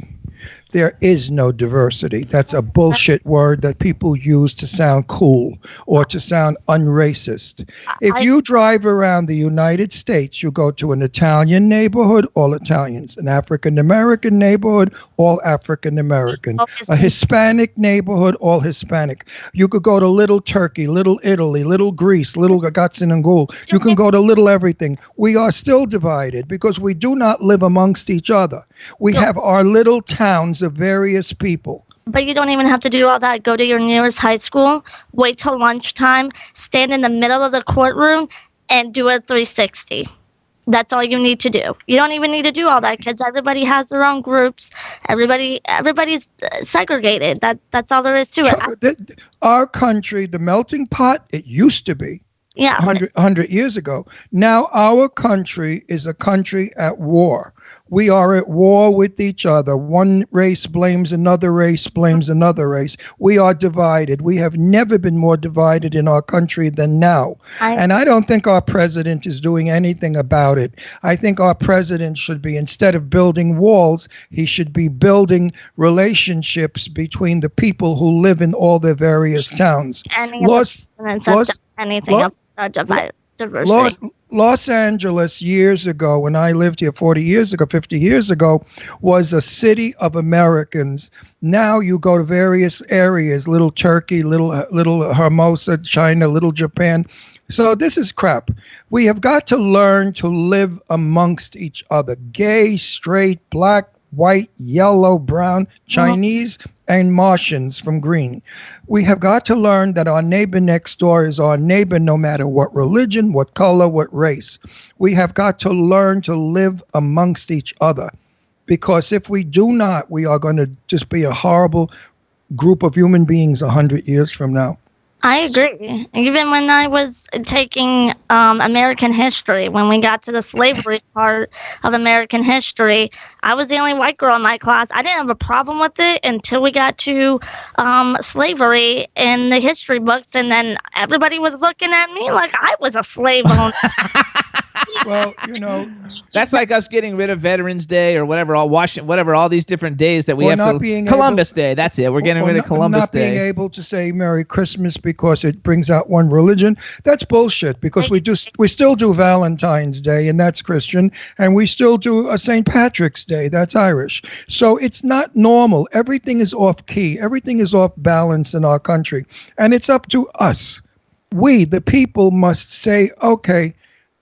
There is no diversity. That's a bullshit word that people use to sound cool or to sound unracist. If you drive around the United States, you go to an Italian neighborhood, all Italians. An African-American neighborhood, all African-American. A Hispanic neighborhood, all Hispanic. You could go to Little Turkey, Little Italy, Little Greece, Little Gatsin and Ghoul. You can go to Little everything. We are still divided because we do not live amongst each other. We have our little towns of various people. But you don't even have to do all that. Go to your nearest high school, wait till lunchtime, stand in the middle of the courtroom, and do a 360. That's all you need to do. You don't even need to do all that, kids. Everybody has their own groups. Everybody's segregated. That's all there is to it. Our country, the melting pot, it used to be. Yeah. 100 years ago. Now our country is a country at war. We are at war with each other. One race blames another race, blames another race. We are divided. We have never been more divided in our country than now. And I don't think our president is doing anything about it. I think our president should be, instead of building walls, he should be building relationships between the people who live in all their various towns. Anything diversity. Los Angeles years ago, when I lived here 40 years ago, 50 years ago, was a city of Americans. Now you go to various areas, Little Turkey, little Hermosa, China, Little Japan. So this is crap. We have got to learn to live amongst each other. Gay, straight, black, white, yellow, brown, Chinese, and Martians from green. We have got to learn that our neighbor next door is our neighbor no matter what religion, what color, what race. We have got to learn to live amongst each other. Because if we do not, we are going to just be a horrible group of human beings 100 years from now. I agree. Even when I was taking American history, when we got to the slavery part of American history, I was the only white girl in my class. I didn't have a problem with it until we got to slavery in the history books, and then everybody was looking at me like I was a slave owner. Well, you know, That's like us getting rid of Veterans Day or whatever, all these different days that we have not to. being Columbus Day, that's it. We're getting rid of Columbus not Day. being able to say Merry Christmas because it brings out one religion. That's bullshit. Because we still do Valentine's Day, and that's Christian, and we still do St. Patrick's Day, that's Irish. So it's not normal. Everything is off key. Everything is off balance in our country, and it's up to us. We, the people, must say, okay,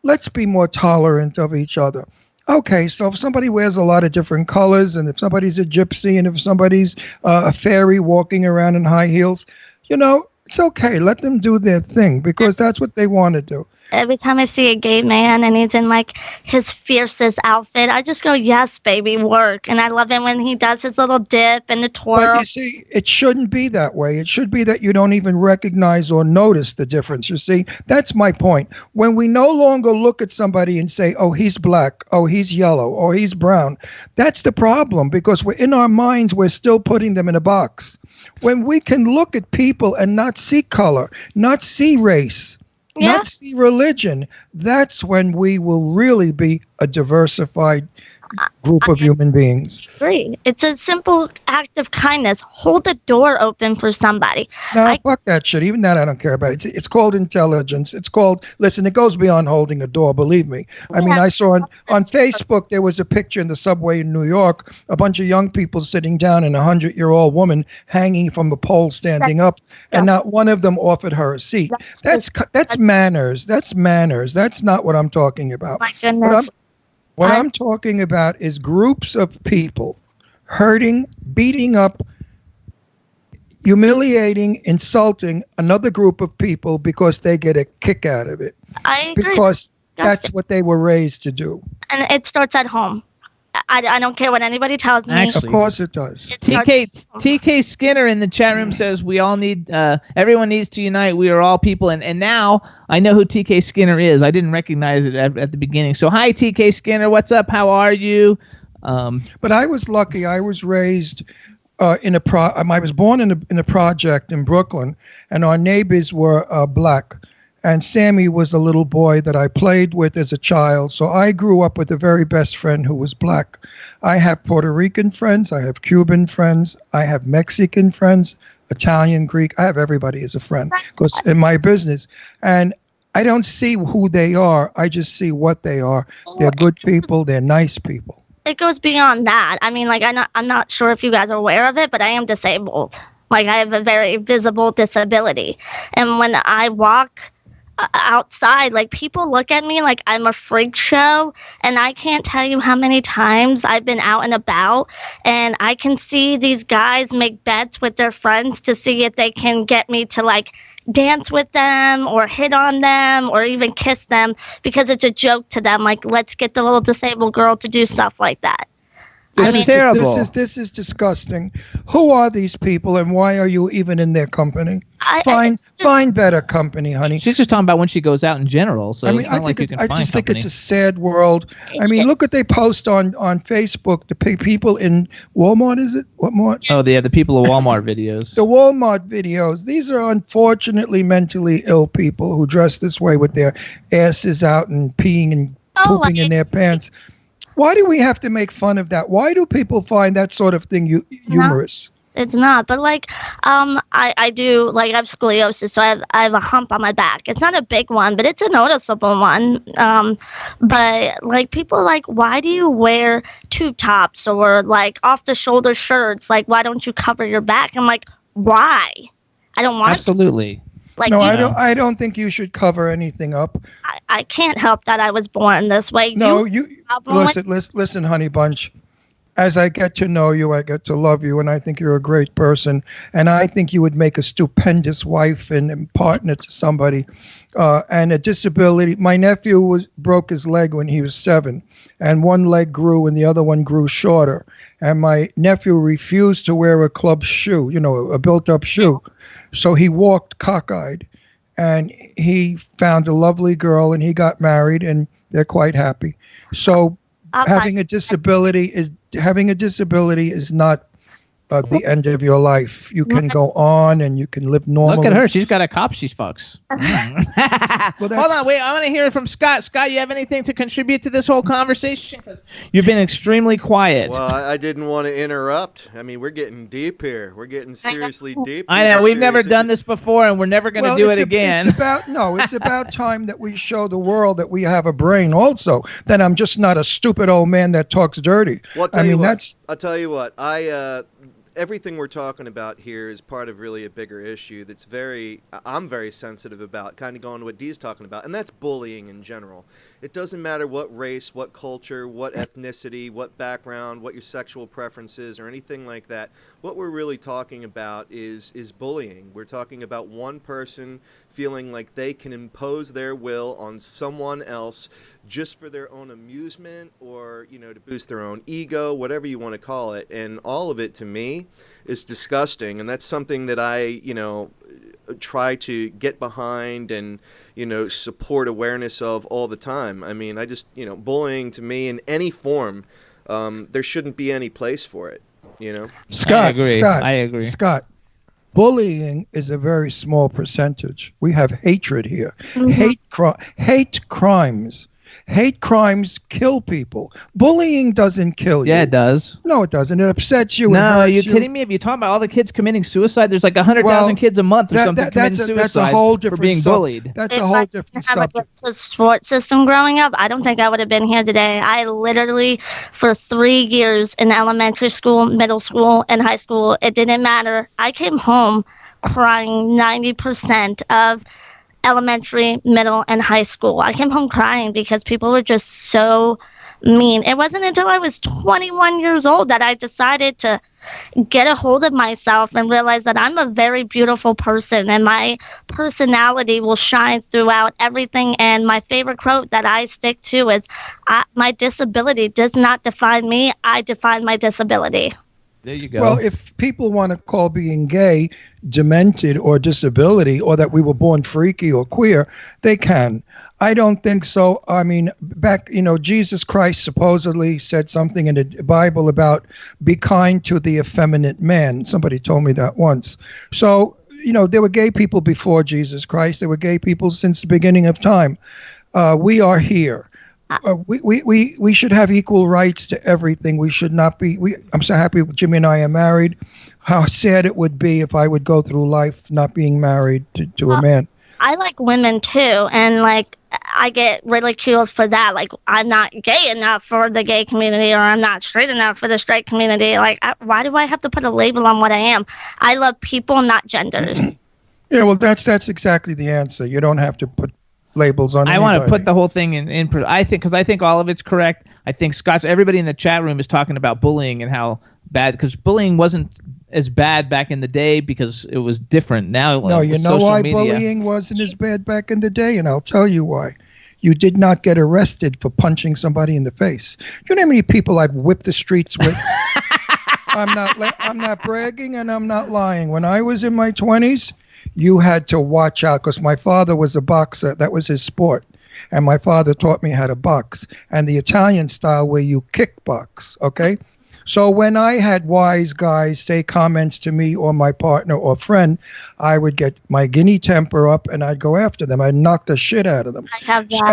let's be more tolerant of each other. Okay, so if somebody wears a lot of different colors, and if somebody's a gypsy, and if somebody's a fairy walking around in high heels, you know, it's okay. Let them do their thing because that's what they want to do. Every time I see a gay man and he's in like his fiercest outfit, I just go, yes, baby, work. And I love it when he does his little dip and the twirl. But you see, it shouldn't be that way. It should be that you don't even recognize or notice the difference. You see, that's my point. When we no longer look at somebody and say, oh, he's black, oh, he's yellow, or he's brown, that's the problem because we're in our minds, we're still putting them in a box. When we can look at people and not see color, not see race, not see religion, that's when we will really be a diversified group of human beings. Agree. It's a simple act of kindness. Hold the door open for somebody. No, fuck that shit. Even that I don't care about. It's called intelligence. It's called, listen, it goes beyond holding a door, believe me. I mean, I saw on Facebook, there was a picture in the subway in New York, a bunch of young people sitting down and a 100-year-old woman hanging from a pole standing up, and not one of them offered her a seat. That's manners. That's manners. That's not what I'm talking about. My goodness. What I'm talking about is groups of people hurting, beating up, humiliating, insulting another group of people because they get a kick out of it. I agree. Because that's what they were raised to do. And it starts at home. I don't care what anybody tells me. Actually, of course it does. TK Skinner in the chat room says we all need, everyone needs to unite. We are all people. And now I know who TK Skinner is. I didn't recognize it at the beginning. So hi, TK Skinner. What's up? How are you? But I was lucky. I was raised I was born in a project in Brooklyn, and our neighbors were black. And Sammy was a little boy that I played with as a child. So I grew up with a very best friend who was black. I have Puerto Rican friends. I have Cuban friends. I have Mexican friends, Italian, Greek. I have everybody as a friend because in my business. And I don't see who they are. I just see what they are. They're good people. They're nice people. It goes beyond that. I mean, like, I'm not sure if you guys are aware of it, but I am disabled. Like, I have a very visible disability. And when I walk outside, like, people look at me like I'm a freak show, and I can't tell you how many times I've been out and about and I can see these guys make bets with their friends to see if they can get me to like dance with them or hit on them or even kiss them because it's a joke to them, like, let's get the little disabled girl to do stuff like that. This is terrible. This is disgusting. Who are these people, and why are you even in their company? Find better company, honey. She's just talking about when she goes out in general. So I just think it's a sad world. I mean, look what they post on Facebook. The people in Walmart, is it? Walmart? Oh, the people of Walmart videos. The Walmart videos. These are unfortunately mentally ill people who dress this way with their asses out and peeing and pooping in their pants. Why do we have to make fun of that? Why do people find that sort of thing humorous? It's not. But like, I do, like, I have scoliosis, so I have a hump on my back. It's not a big one, but it's a noticeable one. But like, people are like, why do you wear tube tops or like off the shoulder shirts? Like, why don't you cover your back? I'm like, why? I don't want Absolutely. Like, no, I don't think you should cover anything up. I can't help that I was born this way. No, listen, honey bunch. As I get to know you, I get to love you, and I think you're a great person. And I think you would make a stupendous wife and partner to somebody. And a disability. My nephew broke his leg when he was 7, and one leg grew and the other one grew shorter. And my nephew refused to wear a club shoe, a built-up shoe. So he walked cockeyed, and he found a lovely girl, and he got married, and they're quite happy. So having a disability is not the end of your life. You can go on and you can live normally. Look at her. She's got a cop she fucks. Hold on. Wait. I want to hear it from Scott. Scott, you have anything to contribute to this whole conversation? Because you've been extremely quiet. Well, I didn't want to interrupt. I mean, we're getting deep here. We're getting seriously deep. I know. We've never done this before, and we're never going to do it again. It's about time that we show the world that we have a brain also. That I'm just not a stupid old man that talks dirty. Well, I'll tell you what. Everything we're talking about here is part of really a bigger issue that's I'm very sensitive about, kind of going to what Dee's talking about, and that's bullying in general. It doesn't matter what race, what culture, what ethnicity, what background, what your sexual preferences, or anything like that. What we're really talking about is bullying. We're talking about one person feeling like they can impose their will on someone else just for their own amusement or, to boost their own ego, whatever you want to call it. And all of it, to me, is disgusting. And that's something that I, try to get behind and, support awareness of all the time. I mean, I just, bullying to me in any form, there shouldn't be any place for it, Scott, I agree. Scott, bullying is a very small percentage. We have hatred here. Mm-hmm. Hate crimes. Hate crimes kill people. Bullying doesn't kill you. Yeah, it does. No, it doesn't. It upsets you. No, are you kidding me? If you talk about all the kids committing suicide, there's like 100,000 kids a month or something committing suicide that's a whole different for being bullied. That's a whole different subject. If I had a support system growing up, I don't think I would have been here today. I literally, for 3 years in elementary school, middle school, and high school, it didn't matter. I came home crying 90% of elementary, middle, and high school. I came home crying because people were just so mean. It wasn't until I was 21 years old that I decided to get a hold of myself and realize that I'm a very beautiful person and my personality will shine throughout everything. And my favorite quote that I stick to is, my disability does not define me. I define my disability. There you go. Well, if people want to call being gay demented or disability, or that we were born freaky or queer, they can. I don't think so. I mean, Jesus Christ supposedly said something in the Bible about be kind to the effeminate man. Somebody told me that once. So, there were gay people before Jesus Christ. There were gay people since the beginning of time. We are here. We should have equal rights to everything. We should not be. I'm so happy Jimmy and I are married. How sad it would be if I would go through life not being married to a man. I like women too, and like I get ridiculed for that. Like, I'm not gay enough for the gay community, or I'm not straight enough for the straight community. Like, why do I have to put a label on what I am? I love people, not genders. Yeah, well, that's exactly the answer. You don't have to put labels on. I want to put the whole thing in I think all of it's correct. I think everybody in the chat room is talking about bullying and how bad, because bullying wasn't as bad back in the day because it was different. Now, no, you know why bullying wasn't as bad back in the day, and I'll tell you why. You did not get arrested for punching somebody in the face. Do you know how many people I've whipped the streets with? I'm not bragging and I'm not lying. When I was in my 20s, you had to watch out because my father was a boxer. That was his sport. And my father taught me how to box. And the Italian style where you kickbox, okay? So when I had wise guys say comments to me or my partner or friend, I would get my guinea temper up and I'd go after them. I'd knock the shit out of them. I have that.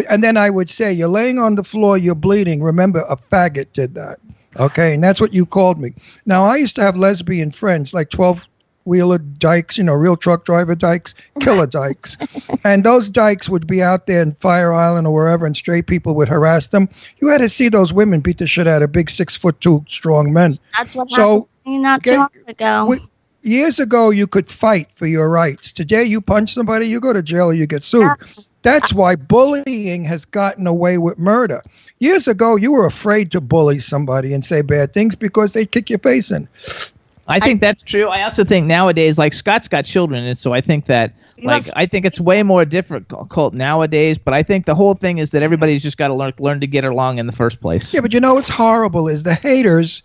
And then I would say, you're laying on the floor, you're bleeding. Remember, a faggot did that. Okay, and that's what you called me. Now, I used to have lesbian friends, like 12-wheeler dykes, real truck driver dykes, killer dykes. And those dykes would be out there in Fire Island or wherever, and straight people would harass them. You had to see those women beat the shit out of big 6'2" strong men. That's what happened to me not too long ago. Years ago, you could fight for your rights. Today, you punch somebody, you go to jail, or you get sued. Yeah. That's why bullying has gotten away with murder. Years ago, you were afraid to bully somebody and say bad things because they'd kick your face in. I think that's true. I also think nowadays, like Scott's got children, and so I think that, I think it's way more difficult nowadays. But I think the whole thing is that everybody's just got to learn to get along in the first place. Yeah, but what's horrible is the haters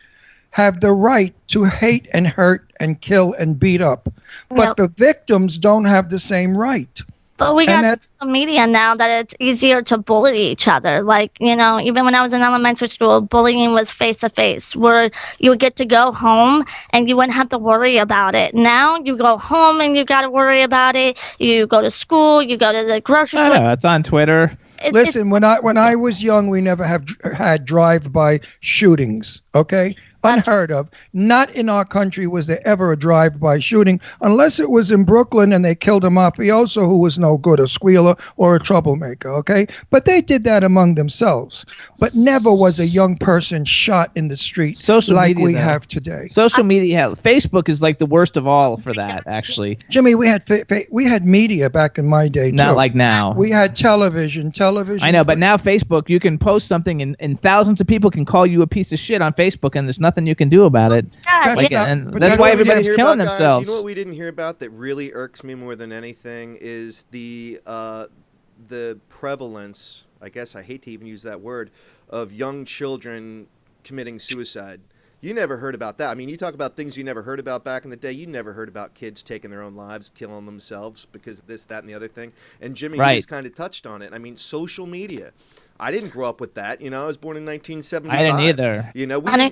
have the right to hate and hurt and kill and beat up, but the victims don't have the same right. But we got social media now that it's easier to bully each other. Like, even when I was in elementary school, bullying was face-to-face, where you would get to go home and you wouldn't have to worry about it. Now you go home and you got to worry about it. You go to school, you go to the grocery store. It's on Twitter. Listen, when I was young, we never had drive-by shootings, okay? Unheard of. Not in our country was there ever a drive-by shooting, unless it was in Brooklyn and they killed a mafioso who was no good, a squealer or a troublemaker, okay? But they did that among themselves. But never was a young person shot in the street we have today. Social media, Facebook is like the worst of all for that, actually. Jimmy, we had media back in my day, too. Not like now. We had television. I know, but now Facebook, you can post something and thousands of people can call you a piece of shit on Facebook, and there's nothing you can do about it. That's why everybody's killing themselves. You know what we didn't hear about that really irks me more than anything is the prevalence, I guess I hate to even use that word, of young children committing suicide. You never heard about that. I mean, you talk about things you never heard about back in the day. You never heard about kids taking their own lives, killing themselves because of this, that, and the other thing. And Jimmy just kind of touched on it. I mean, social media. I didn't grow up with that. I was born in 1975. I didn't either.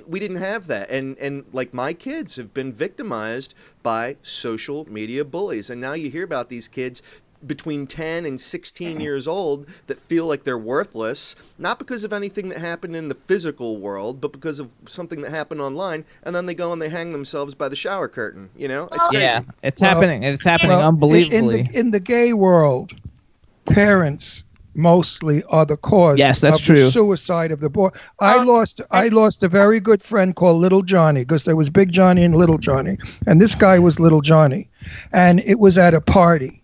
We didn't have that. And like my kids have been victimized by social media bullies. And now you hear about these kids between 10 and 16 years old that feel like they're worthless, not because of anything that happened in the physical world, but because of something that happened online, and then they go and they hang themselves by the shower curtain. It's crazy. Yeah, it's happening. It's happening unbelievably. In the gay world, parents mostly are the cause of the suicide of the boy. I lost a very good friend called Little Johnny, because there was Big Johnny and Little Johnny, and this guy was Little Johnny, and it was at a party.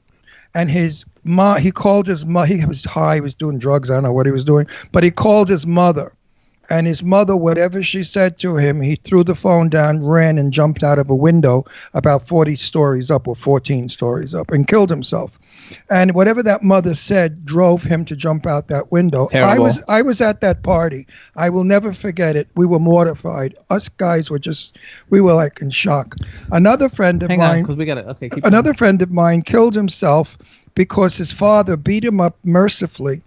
And his mom, he called his mother. He was high. He was doing drugs. I don't know what he was doing. But he called his mother. And his mother, whatever she said to him, he threw the phone down, ran, and jumped out of a window about 40 stories up or 14 stories up and killed himself. And whatever that mother said drove him to jump out that window. Terrible. I was at that party. I will never forget it. We were mortified. Us guys we were like in shock. Another friend of mine, another friend of mine killed himself because his father beat him up mercifully,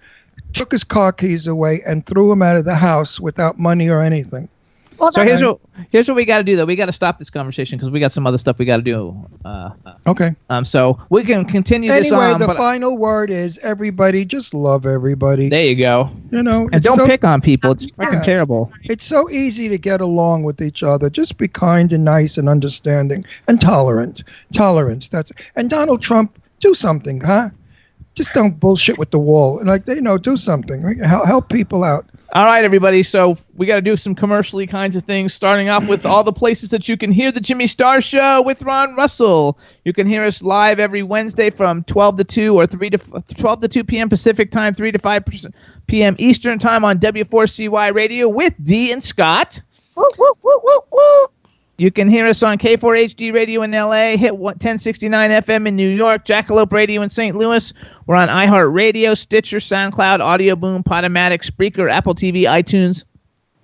took his car keys away, and threw him out of the house without money or anything. Well, so here's what we got to do, though. We got to stop this conversation because we got some other stuff we got to do. Okay. So we can continue this on. Anyway, the final word is everybody just love everybody. There you go. And don't pick on people. It's fucking terrible. It's so easy to get along with each other. Just be kind and nice and understanding and tolerant. Tolerance. And Donald Trump, do something, huh? Just don't bullshit with the wall. Do something. Help people out. All right, everybody. So we got to do some commercially kinds of things, starting off with all the places that you can hear the Jimmy Star Show with Ron Russell. You can hear us live every Wednesday from 12 to 2 or 12 to 2 p.m. Pacific time, 3 to 5 p.m. Eastern time on W4CY Radio with Dee and Scott. Woo, woo, woo, woo, woo. You can hear us on K4HD Radio in LA, Hit 1069 FM in New York, Jackalope Radio in St. Louis. We're on iHeartRadio, Stitcher, SoundCloud, Audio Boom, Podomatic, Spreaker, Apple TV, iTunes,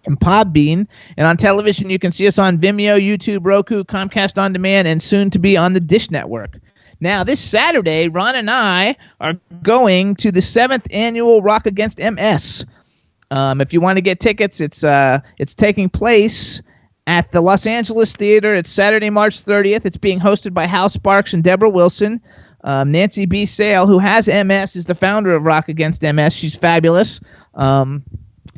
and Podbean. And on television, you can see us on Vimeo, YouTube, Roku, Comcast On Demand, and soon to be on the Dish Network. Now, this Saturday, Ron and I are going to the 7th annual Rock Against MS. If you want to get tickets, it's taking place at the Los Angeles Theater. It's Saturday, March 30th. It's being hosted by Hal Sparks and Deborah Wilson. Nancy B. Sale, who has MS, is the founder of Rock Against MS. She's fabulous.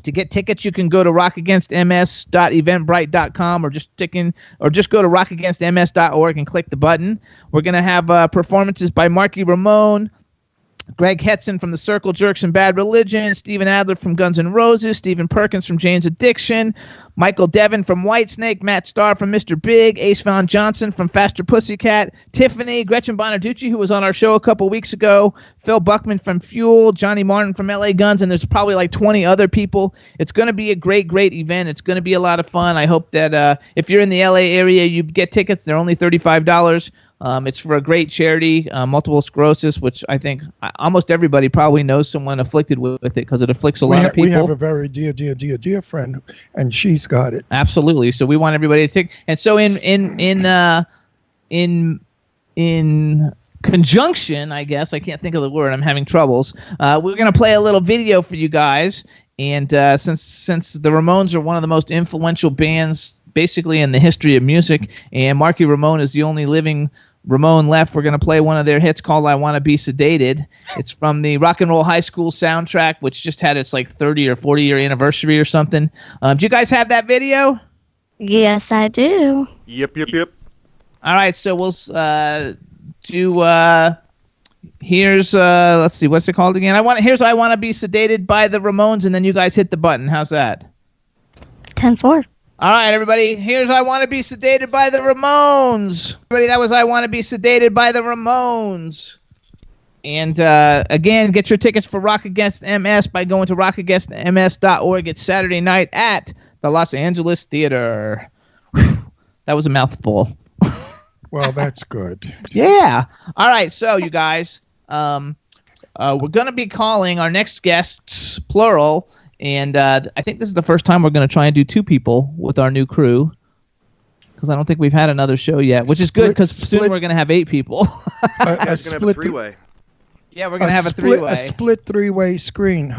To get tickets, you can go to rockagainstms.eventbrite.com or just go to rockagainstms.org and click the button. We're going to have performances by Marky Ramone, Greg Hetson from the Circle Jerks and Bad Religion, Steven Adler from Guns N' Roses, Stephen Perkins from Jane's Addiction, Michael Devin from Whitesnake, Matt Starr from Mr. Big, Ace Von Johnson from Faster Pussycat, Tiffany, Gretchen Bonaducci, who was on our show a couple weeks ago, Phil Buckman from Fuel, Johnny Martin from LA Guns, and there's probably like 20 other people. It's going to be a great, great event. It's going to be a lot of fun. I hope that if you're in the LA area, you get tickets. They're only $35. It's for a great charity, multiple sclerosis, which I think almost everybody probably knows someone afflicted with it because it afflicts a lot of people. We have a very dear friend, and she's got it. Absolutely. So we want everybody to take. And so in conjunction, I guess I can't think of the word. I'm having troubles. We're going to play a little video for you guys. And since the Ramones are one of the most influential bands basically in the history of music, and Marky Ramone is the only living Ramone left, we're going to play one of their hits called I Want to Be Sedated. It's from the Rock and Roll High School soundtrack, which just had its like 30 or 40 year anniversary or something. Do you guys have that video? Yes, I do. Yep. All right, so we'll here's let's see, what's it called again? I Want to Be Sedated by the Ramones, and then you guys hit the button. How's that? 10-4. All right, everybody, here's I Want to Be Sedated by the Ramones. Everybody, that was I Want to Be Sedated by the Ramones. And again, get your tickets for Rock Against MS by going to rockagainstms.org. It's Saturday night at the Los Angeles Theater. Whew, that was a mouthful. Well, that's good. Yeah. All right, so you guys, we're going to be calling our next guests, plural, and I think this is the first time we're going to try and do 2 people with our new crew, because I don't think we've had another show yet, which is good because soon we're going to have 8 people. We're going to have a 3-way. Yeah, we're going to have a 3-way. A split 3-way screen.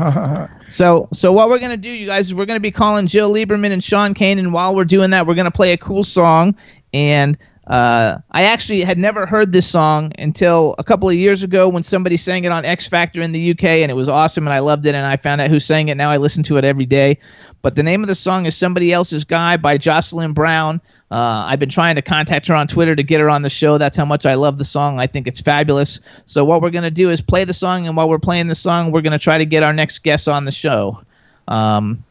So what we're going to do, you guys, is we're going to be calling Jill Lieberman and Sean Kanan. While we're doing that, we're going to play a cool song, and I actually had never heard this song until a couple of years ago when somebody sang it on X Factor in the UK, and it was awesome, and I loved it, and I found out who sang it. Now I listen to it every day. But the name of the song is Somebody Else's Guy by Jocelyn Brown. I've been trying to contact her on Twitter to get her on the show. That's how much I love the song. I think it's fabulous. So what we're going to do is play the song, and while we're playing the song, we're going to try to get our next guest on the show. When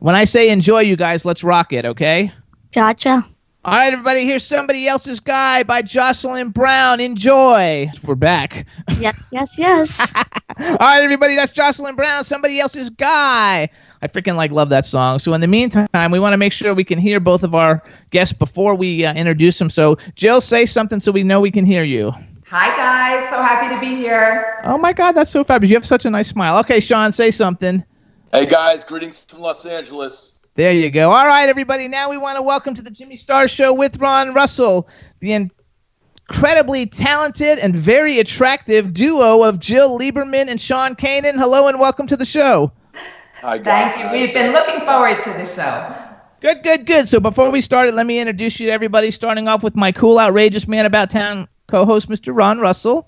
I say enjoy, you guys, let's rock it, okay? Gotcha. All right, everybody, here's Somebody Else's Guy by Jocelyn Brown. Enjoy. We're back. Yes. All right, everybody, that's Jocelyn Brown, Somebody Else's Guy. I freaking love that song. So in the meantime, we want to make sure we can hear both of our guests before we introduce them. So Jill, say something so we know we can hear you. Hi, guys. So happy to be here. Oh, my God, that's so fabulous. You have such a nice smile. Okay, Sean, say something. Hey, guys, greetings from Los Angeles. There you go. All right, everybody. Now we want to welcome to the Jimmy Star Show with Ron Russell, the incredibly talented and very attractive duo of Jill Lieberman and Sean Kanan. Hello and welcome to the show. Hi, guys. Thank you. We've been looking forward to the show. Good. So before we started, let me introduce you to everybody, starting off with my cool, outrageous man about town co-host, Mr. Ron Russell.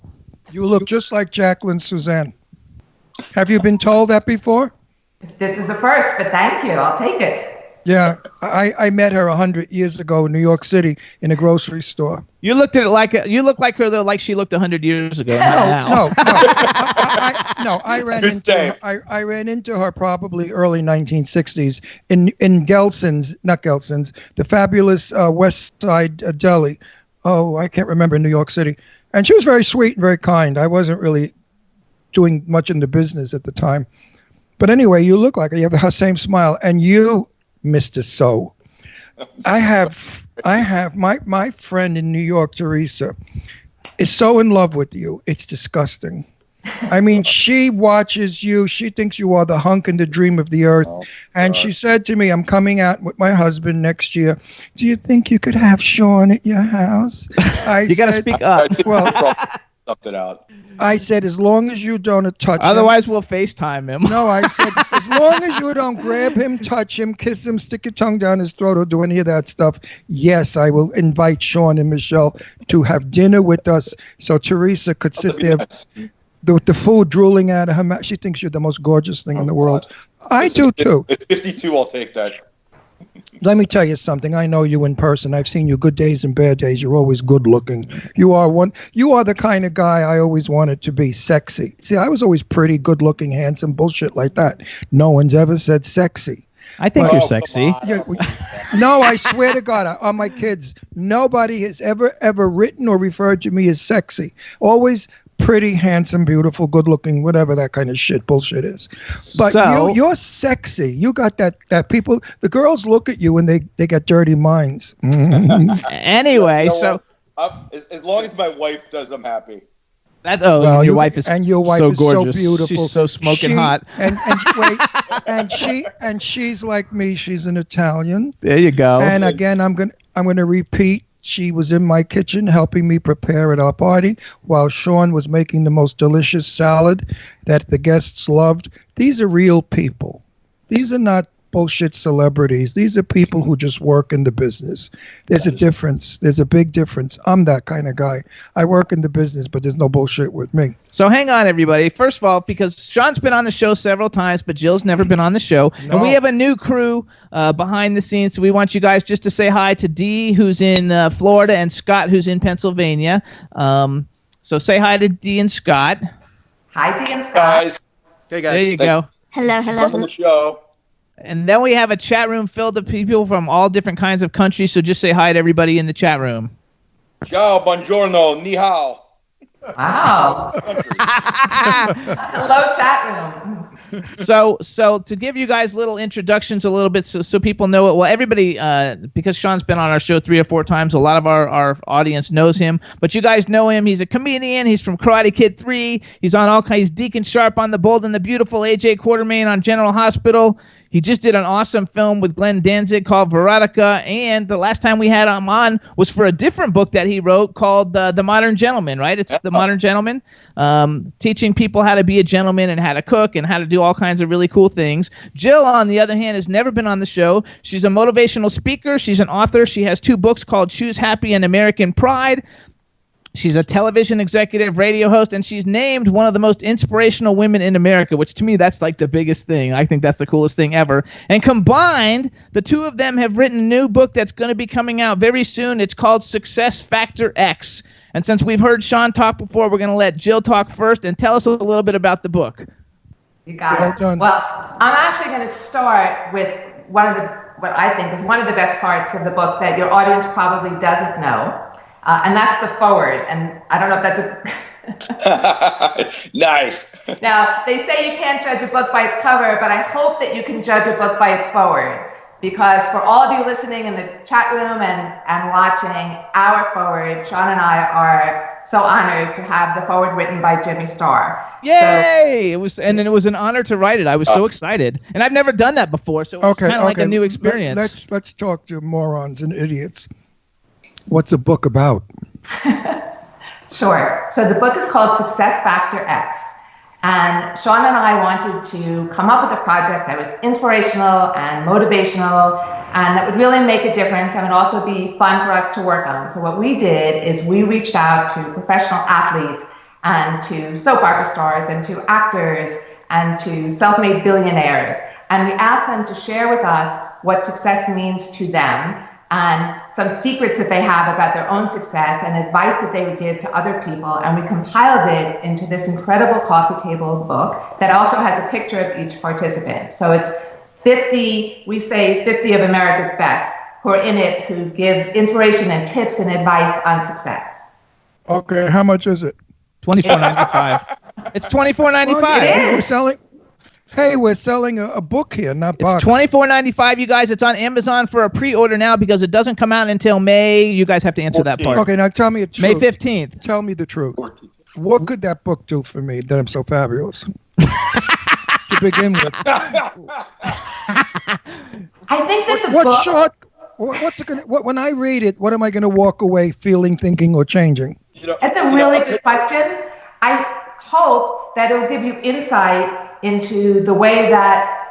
You look just like Jacqueline Suzanne. Have you been told that before? This is a first, but thank you. I'll take it. Yeah, I met her 100 years ago in New York City in a grocery store. You look like her though, like she looked 100 years ago. No. I ran into her probably early 1960s in not Gelson's, the fabulous West Side Deli. Oh, I can't remember, New York City. And she was very sweet and very kind. I wasn't really doing much in the business at the time. But anyway, you look like her. You have the same smile. And you, Mr. So, I have my friend in New York, Teresa, is so in love with you. It's disgusting. I mean, she watches you. She thinks you are the hunk and the dream of the earth. And she said to me, I'm coming out with my husband next year. Do you think you could have Sean at your house? You got to speak up. Something out. I said, as long as you don't touch him. Otherwise, we'll FaceTime him. No, I said, as long as you don't grab him, touch him, kiss him, stick your tongue down his throat, or do any of that stuff, yes, I will invite Sean and Michelle to have dinner with us so Teresa could sit there. the food drooling out of her mouth. She thinks you're the most gorgeous thing in the world. I do too. At 52, I'll take that. Let me tell you something. I know you in person. I've seen you good days and bad days. You're always good looking. You are the kind of guy I always wanted to be, sexy. See, I was always pretty, good looking, handsome, bullshit like that. No one's ever said sexy. I think you're sexy. No, I swear to God, on my kids, nobody has ever written or referred to me as sexy. Always pretty, handsome, beautiful, good looking, whatever that kind of bullshit is. But you're sexy. You got that people, the girls look at you and they got dirty minds. Anyway, as long as my wife does, I'm happy. Your wife is so gorgeous. So beautiful. She's so smoking hot. And she's like me. She's an Italian. There you go. And again, I'm gonna repeat. She was in my kitchen helping me prepare at our party while Sean was making the most delicious salad that the guests loved. These are real people. These are not bullshit celebrities. These are people who just work in the business. There's a difference. There's a big difference. I'm that kind of guy. I work in the business, but there's no bullshit with me. So hang on, everybody. First of all, because Sean's been on the show several times, but Jill's never been on the show. No. And we have a new crew behind the scenes, so we want you guys just to say hi to Dee, who's in Florida, and Scott, who's in Pennsylvania. So say hi to Dee and Scott. Hi, Dee and Scott. Guys. Hey, guys. There you go. Hello. On the show. And then we have a chat room filled with people from all different kinds of countries, so just say hi to everybody in the chat room. Ciao, buongiorno, ni hao. Wow. Hello, chat room. So to give you guys little introductions a little bit so people know it. Well, everybody, because Sean's been on our show 3 or 4 times, a lot of our audience knows him. But you guys know him. He's a comedian. He's from Karate Kid 3. He's on all kinds. He's Deacon Sharp on The Bold and the Beautiful, AJ Quartermain on General Hospital. He just did an awesome film with Glenn Danzig called Veronica, and the last time we had him on was for a different book that he wrote called The Modern Gentleman, right? It's The Modern Gentleman, teaching people how to be a gentleman and how to cook and how to do all kinds of really cool things. Jill, on the other hand, has never been on the show. She's a motivational speaker. She's an author. She has 2 books called Choose Happy and American Pride. She's a television executive, radio host, and she's named one of the most inspirational women in America, which to me, that's like the biggest thing. I think that's the coolest thing ever. And combined, the 2 of them have written a new book that's going to be coming out very soon. It's called Success Factor X. And since we've heard Sean talk before, we're going to let Jill talk first and tell us a little bit about the book. You got it. Well, I'm actually going to start with what I think is one of the best parts of the book that your audience probably doesn't know. And that's the forward. And I don't know if that's Nice. Now, they say you can't judge a book by its cover, but I hope that you can judge a book by its forward. Because for all of you listening in the chat room and watching our forward, Sean and I are so honored to have the forward written by Jimmy Starr. Yay! It was an honor to write it. I was so excited. And I've never done that before, so it's kind of like a new experience. Let's talk to morons and idiots. What's the book about? Sure. So the book is called Success Factor X. And Sean and I wanted to come up with a project that was inspirational and motivational and that would really make a difference and would also be fun for us to work on. So what we did is we reached out to professional athletes and to soap opera stars and to actors and to self-made billionaires. And we asked them to share with us what success means to them and some secrets that they have about their own success and advice that they would give to other people. And we compiled it into this incredible coffee table book that also has a picture of each participant. So it's 50 of America's best who are in it, who give inspiration and tips and advice on success. Okay, how much is it? $24.95. It's $24.95. It is. We're selling a book here, not box. It's $24.95, you guys. It's on Amazon for a pre-order now because it doesn't come out until May. You guys have to answer 14th. that part. Okay, now tell me the truth. May 15th. Tell me the truth. 14th. What could that book do for me that I'm so fabulous? To begin with. I think that the book... What's it gonna? When I read it, what am I gonna walk away feeling, thinking, or changing? That's a really good question. I hope that it'll give you insight into the way that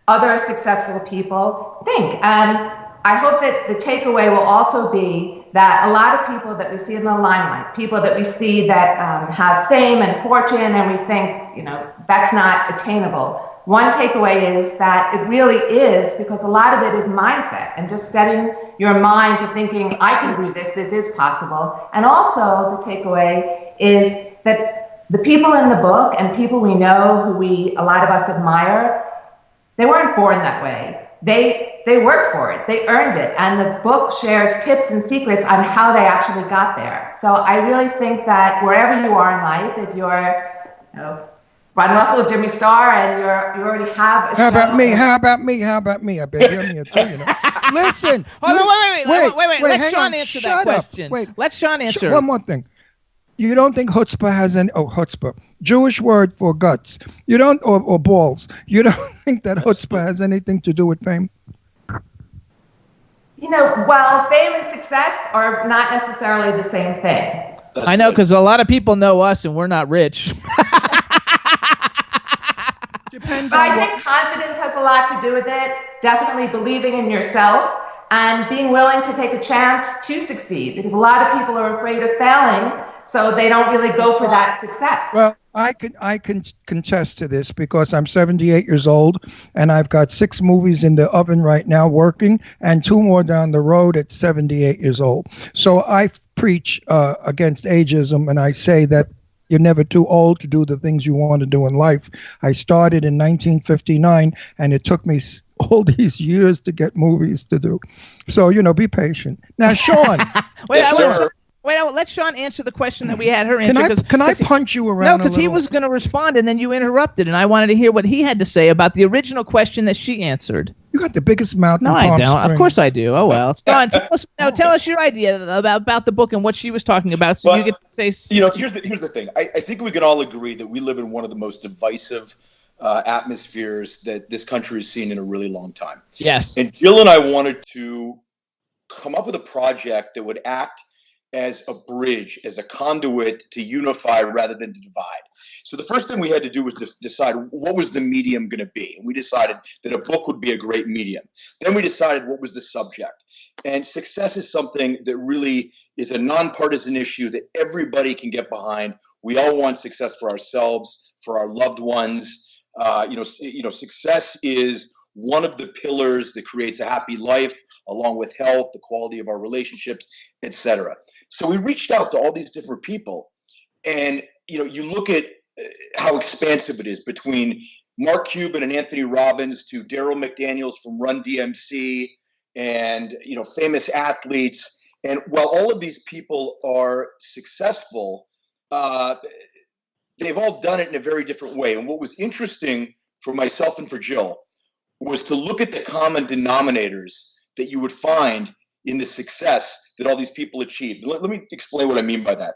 other successful people think. And I hope that the takeaway will also be that a lot of people that we see in the limelight, people that we see that have fame and fortune, and we think, you know, that's not attainable. One takeaway is that it really is, because a lot of it is mindset and just setting your mind to thinking, I can do this, this is possible. And also the takeaway is that the people in the book and people we know who a lot of us admire, they weren't born that way. They worked for it, they earned it. And the book shares tips and secrets on how they actually got there. So I really think that wherever you are in life, if you're, you know, Ron Russell, Jimmy Star, and you already have a show. How about me? How about me? How about me? I bet you're me too, you know. Listen. Hold on, wait. Let Sean answer that question. Wait. Let Sean answer. One more thing. You don't think chutzpah has any? Oh, chutzpah, Jewish word for guts. You don't, or balls. You don't think that chutzpah has anything to do with fame? You know, well, fame and success are not necessarily the same thing. I know, because a lot of people know us and we're not rich. But I think confidence has a lot to do with it. Definitely believing in yourself and being willing to take a chance to succeed, because a lot of people are afraid of failing, so they don't really go for that success. Well, I can contest to this because I'm 78 years old and I've got 6 movies in the oven right now working and 2 more down the road at 78 years old. So I preach against ageism, and I say that you're never too old to do the things you want to do in life. I started in 1959, and it took me all these years to get movies to do. So, you know, be patient. Now, Sean. Let Sean answer the question that we had her answer. Can I punch you around? No, because he was going to respond, and then you interrupted, and I wanted to hear what he had to say about the original question that she answered. You got the biggest mouth. No, I don't. Of course I do. Oh well. Sean, tell us your idea about the book and what she was talking about, so you get to say. You know, here's the thing. I think we can all agree that we live in one of the most divisive atmospheres that this country has seen in a really long time. Yes. And Jill and I wanted to come up with a project that would act as a bridge, as a conduit to unify rather than to divide. So the first thing we had to do was just decide what was the medium going to be. And we decided that a book would be a great medium. Then we decided what was the subject. And success is something that really is a nonpartisan issue that everybody can get behind. We all want success for ourselves, for our loved ones. Success is one of the pillars that creates a happy life, along with health, the quality of our relationships, etc. So we reached out to all these different people, and you look at how expansive it is, between Mark Cuban and Anthony Robbins to Daryl McDaniels from Run DMC, and famous athletes. And while all of these people are successful, they've all done it in a very different way. And what was interesting for myself and for Jill was to look at the common denominators that you would find in the success that all these people achieved. Let me explain what I mean by that.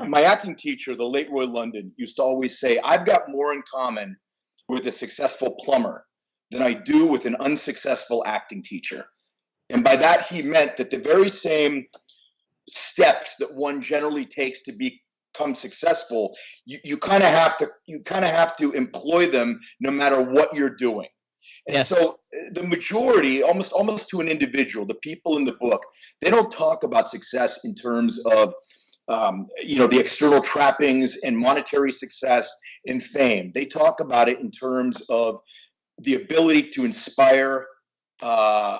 My acting teacher, the late Roy London, used to always say, I've got more in common with a successful plumber than I do with an unsuccessful acting teacher. And by that, he meant that the very same steps that one generally takes to become successful, you kind of have to employ them no matter what you're doing. And yes. So the majority, almost to an individual, the people in the book, they don't talk about success in terms of, the external trappings and monetary success and fame. They talk about it in terms of the ability to inspire a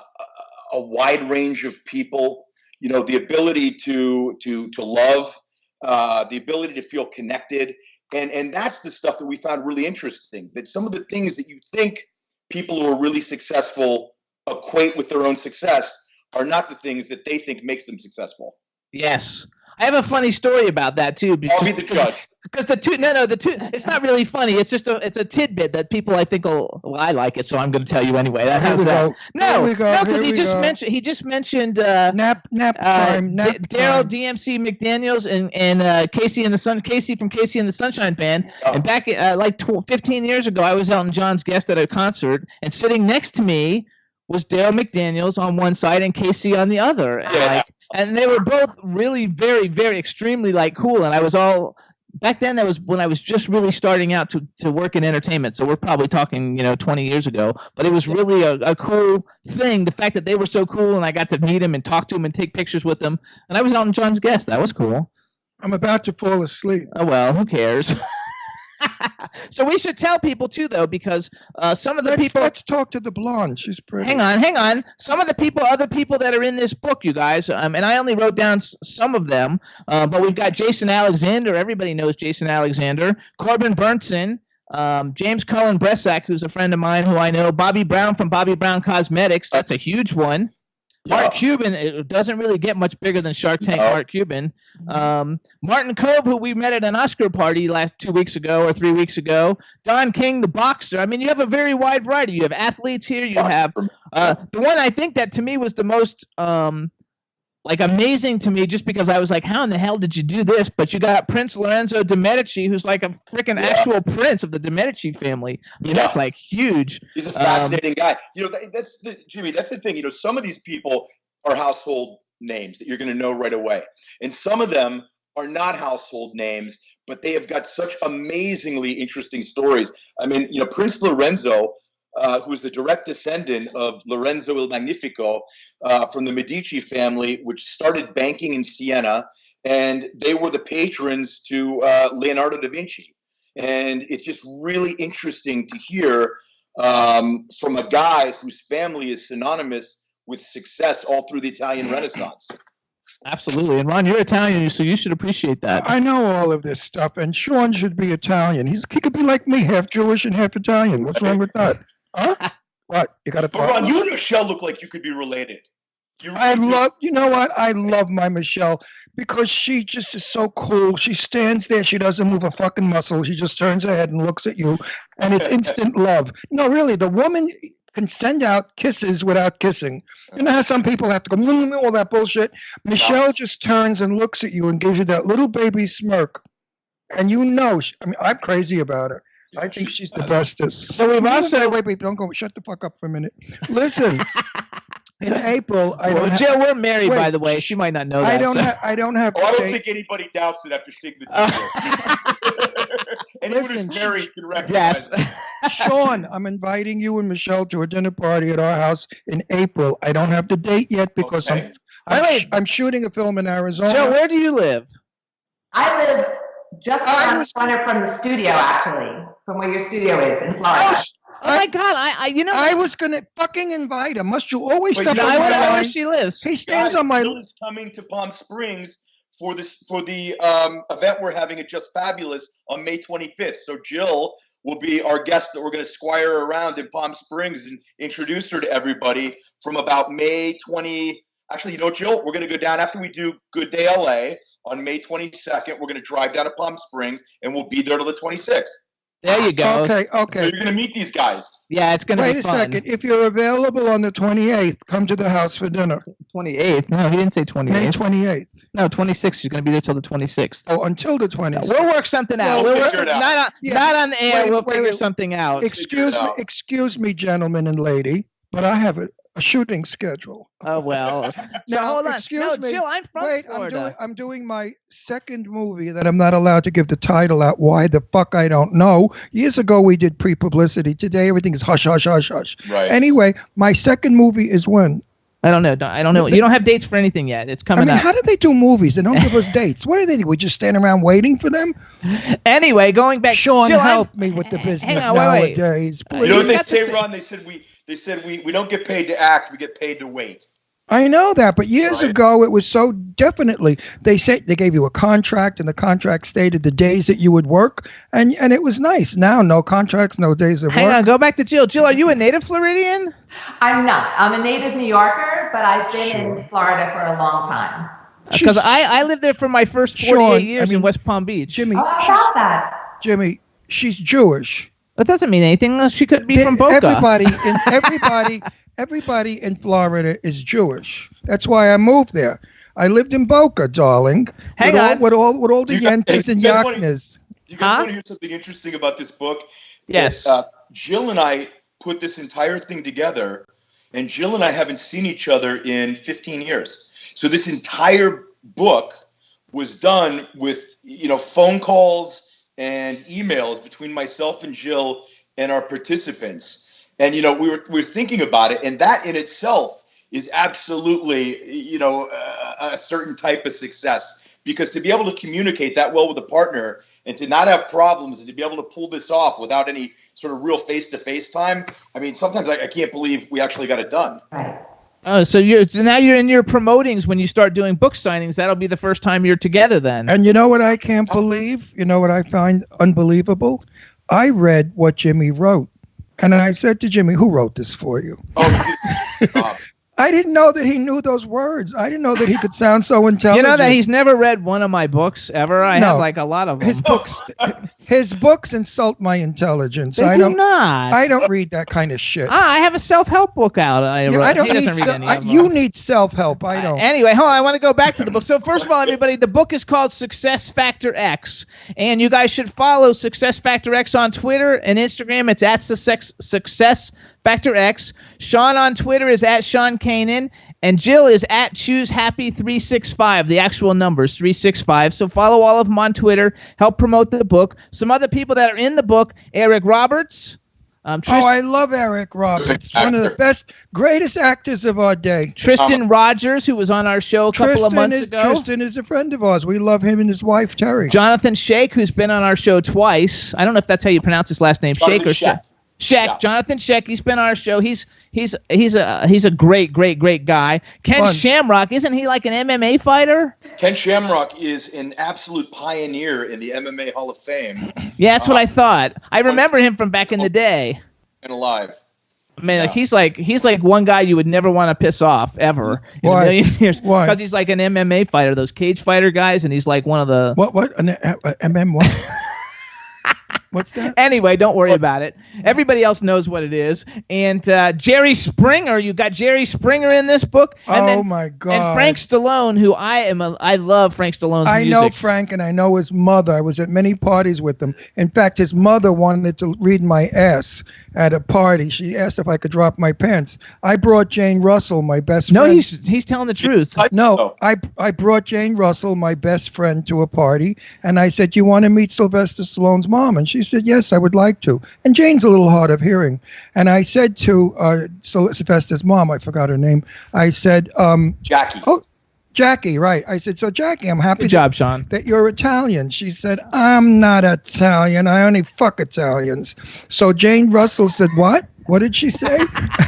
wide range of people, the ability to love, the ability to feel connected. And that's the stuff that we found really interesting, that some of the things that you think people who are really successful equate with their own success are not the things that they think makes them successful. Yes. I have a funny story about that too. I'll be the judge. Because it's not really funny. It's just it's a tidbit that people, I think, I like it, so I'm going to tell you anyway. How's that? No, because he just mentioned nap time. Daryl DMC McDaniels and Casey from Casey and the Sunshine Band. Oh. And back 15 years ago, I was Elton John's guest at a concert, and sitting next to me was Daryl McDaniels on one side and Casey on the other. Yeah. And they were both really very, very extremely cool, and I was all back then that was when I was just really starting out to work in entertainment. So we're probably talking, 20 years ago. But it was really a cool thing. The fact that they were so cool, and I got to meet them and talk to them and take pictures with them. And I was Elton John's guest. That was cool. I'm about to fall asleep. Oh well, who cares? So we should tell people too, though, because some of the people. Let's talk to the blonde. She's pretty. Hang on. Some of the other people that are in this book, you guys, and I only wrote down some of them, but we've got Jason Alexander. Everybody knows Jason Alexander. Corbin Burnson, James Cullen Bressack, who's a friend of mine who I know. Bobby Brown from Bobby Brown Cosmetics. That's a huge one. Mark Cuban, it doesn't really get much bigger than Shark Tank. Mark Cuban. Martin Kove, who we met at an Oscar party 2 weeks ago or 3 weeks ago. Don King, the boxer. I mean, you have a very wide variety. You have athletes here. You have the one I think that to me was the most amazing to me, just because I was like, how in the hell did you do this? But you got Prince Lorenzo de Medici, who's like a freaking actual prince of the de Medici family. I mean, that's like huge. He's a fascinating guy. Jimmy, that's the thing. Some of these people are household names that you're going to know right away. And some of them are not household names, but they have got such amazingly interesting stories. I mean, Prince Lorenzo, who is the direct descendant of Lorenzo il Magnifico from the Medici family, which started banking in Siena, and they were the patrons to Leonardo da Vinci. And it's just really interesting to hear from a guy whose family is synonymous with success all through the Italian Renaissance. Absolutely. And Ron, you're Italian, so you should appreciate that. I know all of this stuff, and Sean should be Italian. He could be like me, half Jewish and half Italian. What's wrong with that? Huh? What? You got to talk. Ron, you and Michelle look like you could be related. You know what? I love my Michelle because she just is so cool. She stands there. She doesn't move a fucking muscle. She just turns her head and looks at you, and it's instant love. No, really, the woman can send out kisses without kissing. You know how some people have to go, all that bullshit? Michelle just turns and looks at you and gives you that little baby smirk. And I'm crazy about her. I think she's the bestest. So we've also... Wait, don't go. Shut the fuck up for a minute. Listen, in April, Jill, we're married, by the way. She might not know that. I don't think anybody doubts it after seeing the teaser. Anyone who's married can recognize it. Sean, I'm inviting you and Michelle to a dinner party at our house in April. I don't have the date yet because I'm shooting a film in Arizona. Jill, where do you live? I live just around the corner from the studio, actually, from where your studio is in Florida. Oh my God! I was gonna fucking invite her. Must you always step on my line? Where she lives. He stands on my. Jill is coming to Palm Springs for the event we're having at Just Fabulous on May 25th. So Jill will be our guest that we're going to squire around in Palm Springs and introduce her to everybody from about May 20. Actually, Jill, we're going to go down after we do Good Day LA on May 22nd. We're going to drive down to Palm Springs and we'll be there till the 26th. There you go. Okay. So you're going to meet these guys. Yeah, it's going to be fun. Wait a second. If you're available on the 28th, come to the house for dinner. 28th? No, he didn't say 28th. May 28th. No, 26th. She's going to be there till the 26th. Oh, until the 26th. We'll work something out. We'll figure it out. Not on the air. We'll figure something out. Excuse me, gentlemen and lady, but I have a shooting schedule. Oh, well. No, hold on. Excuse me. Jill, I'm from Florida. I'm doing my second movie that I'm not allowed to give the title out. Why the fuck I don't know. Years ago we did pre-publicity. Today everything is hush, hush, hush, hush. Right. Anyway, my second movie is when? I don't know. You don't have dates for anything yet. It's coming up. How do they do movies? They don't give us dates. What do they do? We just stand around waiting for them? Anyway, going back. Sean, Jill, help me with the business nowadays. You know what they say, Ron? They said we don't get paid to act. We get paid to wait. I know that, but years ago it was so definitely. They said they gave you a contract, and the contract stated the days that you would work, and it was nice. Now, no contracts, no days of work. Hang on, go back to Jill. Jill, are you a native Floridian? I'm not. I'm a native New Yorker, but I've been in Florida for a long time. Because I lived there for my first 48 years in West Palm Beach. Jimmy, how about that? Jimmy, she's Jewish. That doesn't mean anything. She could be from Boca. Everybody in Florida is Jewish. That's why I moved there. I lived in Boca, darling. Hang on. With all the Yentas and Yaknas. You guys want to hear something interesting about this book? Yes. Jill and I put this entire thing together, and Jill and I haven't seen each other in 15 years. So this entire book was done with, phone calls and emails between myself and Jill and our participants. And, we were thinking about it, and that in itself is absolutely, a certain type of success, because to be able to communicate that well with a partner and to not have problems and to be able to pull this off without any sort of real face-to-face time. I mean, sometimes I can't believe we actually got it done. Right. So now you're in your promotings when you start doing book signings. That'll be the first time you're together then. And you know what I can't believe? You know what I find unbelievable? I read what Jimmy wrote, and I said to Jimmy, "Who wrote this for you?" I didn't know that he knew those words. I didn't know that he could sound so intelligent. You know that he's never read one of my books ever? I have like a lot of them. His books insult my intelligence. They do not. I don't read that kind of shit. I have a self-help book out. I don't need you need self-help. I don't. Anyway, hold on. I want to go back to the book. So first of all, everybody, the book is called Success Factor X. And you guys should follow Success Factor X on Twitter and Instagram. It's at Success Factor X. Sean on Twitter is at Sean Kanan, and Jill is at ChooseHappy365. The actual numbers 365. So follow all of them on Twitter. Help promote the book. Some other people that are in the book: Eric Roberts. I love Eric Roberts. One of the greatest actors of our day. Tristan Rogers, who was on our show a couple of months ago. Tristan is a friend of ours. We love him and his wife, Terry. Jonathan Shake, who's been on our show twice. I don't know if that's how you pronounce his last name, Shake or Shake. Yeah. Jonathan Sheck, he's been on our show. He's a great guy. Ken Shamrock, isn't he like an MMA fighter? Ken Shamrock is an absolute pioneer in the MMA Hall of Fame. Yeah, that's what I thought. I remember him from back in the day. And alive. Man, he's like one guy you would never want to piss off ever in a million years. Why? Because he's like an MMA fighter, those cage fighter guys, and he's like one of the an MM what? What's that? Anyway, don't worry about it. Everybody else knows what it is. And Jerry Springer, you got Jerry Springer in this book. And my God! And Frank Stallone, who I love Frank Stallone's music. I know Frank, and I know his mother. I was at many parties with him. In fact, his mother wanted to read my ass at a party. She asked if I could drop my pants. I brought Jane Russell, my best friend. No, he's telling the truth. No, I brought Jane Russell, my best friend, to a party, and I said, "You want to meet Sylvester Stallone's mom?" And she said, "Yes, I would like to." And Jane's a little hard of hearing. And I said to Sylvester's mom, I forgot her name, I said, Jackie. Oh, Jackie, right. I said, "So Jackie, I'm happy Good job, Sean. that you're Italian." She said, "I'm not Italian. I only fuck Italians." So Jane Russell said, "What? What did she say?"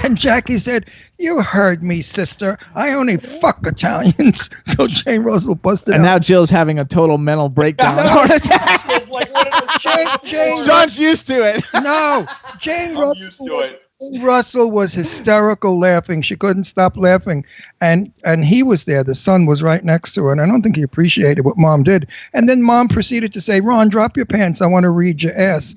And Jackie said, "You heard me, sister. I only fuck Italians." So Jane Russell busted out. And now Jill's having a total mental breakdown. Heart attack. John's used to it. No, Jane I'm used to it. Russell was hysterical laughing. She couldn't stop laughing. And he was there. The son was right next to her. And I don't think he appreciated what Mom did. And then Mom proceeded to say, "Ron, drop your pants. I want to read your ass."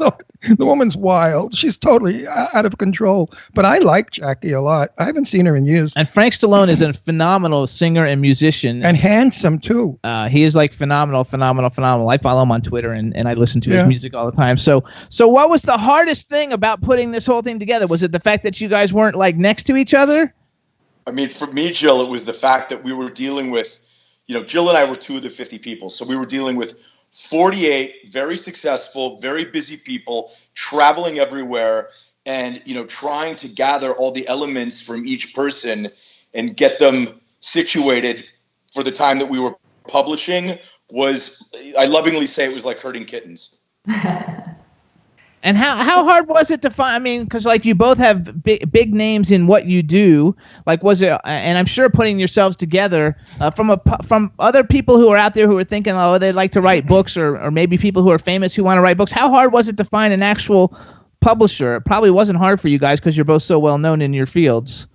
Look, the woman's wild. She's totally out of control. But I like Jackie a lot. I haven't seen her in years. And Frank Stallone is a phenomenal singer and musician. And handsome, too. He is like phenomenal. I follow him on Twitter, and I listen to his music all the time. So what was the hardest thing about putting this whole thing together? Was it the fact that you guys weren't like next to each other? I mean, for me, Jill, it was the fact that we were dealing with, Jill and I were 2 of the 50 people. So we were dealing with 48 very successful, very busy people traveling everywhere and, trying to gather all the elements from each person and get them situated for the time that we were publishing was, I lovingly say it was like herding kittens. And how hard was it to find? I mean, because like you both have big names in what you do. Like, was it? And I'm sure putting yourselves together from other people who are out there who are thinking, oh, they'd like to write books, or maybe people who are famous who want to write books. How hard was it to find an actual publisher? It probably wasn't hard for you guys because you're both so well known in your fields.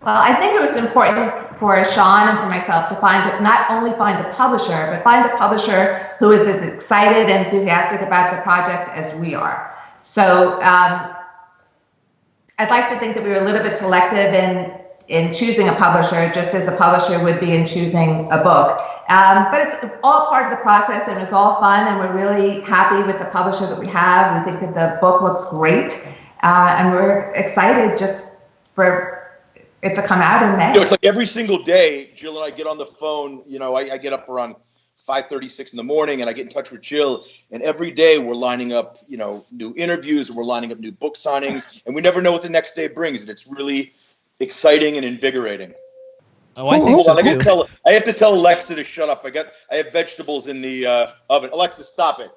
Well, I think it was important for Sean and for myself to not only find a publisher, but find a publisher who is as excited and enthusiastic about the project as we are. So I'd like to think that we were a little bit selective in choosing a publisher, just as a publisher would be in choosing a book. But it's all part of the process, and it's all fun, and we're really happy with the publisher that we have. We think that the book looks great, and we're excited just for it to come out in May. You know, it's like every single day, Jill and I get on the phone. You know, I get up around 5:36 in the morning, and I get in touch with Jill. And every day we're lining up, you know, new interviews. We're lining up new book signings, and we never know what the next day brings. And it's really exciting and invigorating. Oh, I think so too. I have to tell Alexa to shut up. I have vegetables in the oven. Alexa, stop it.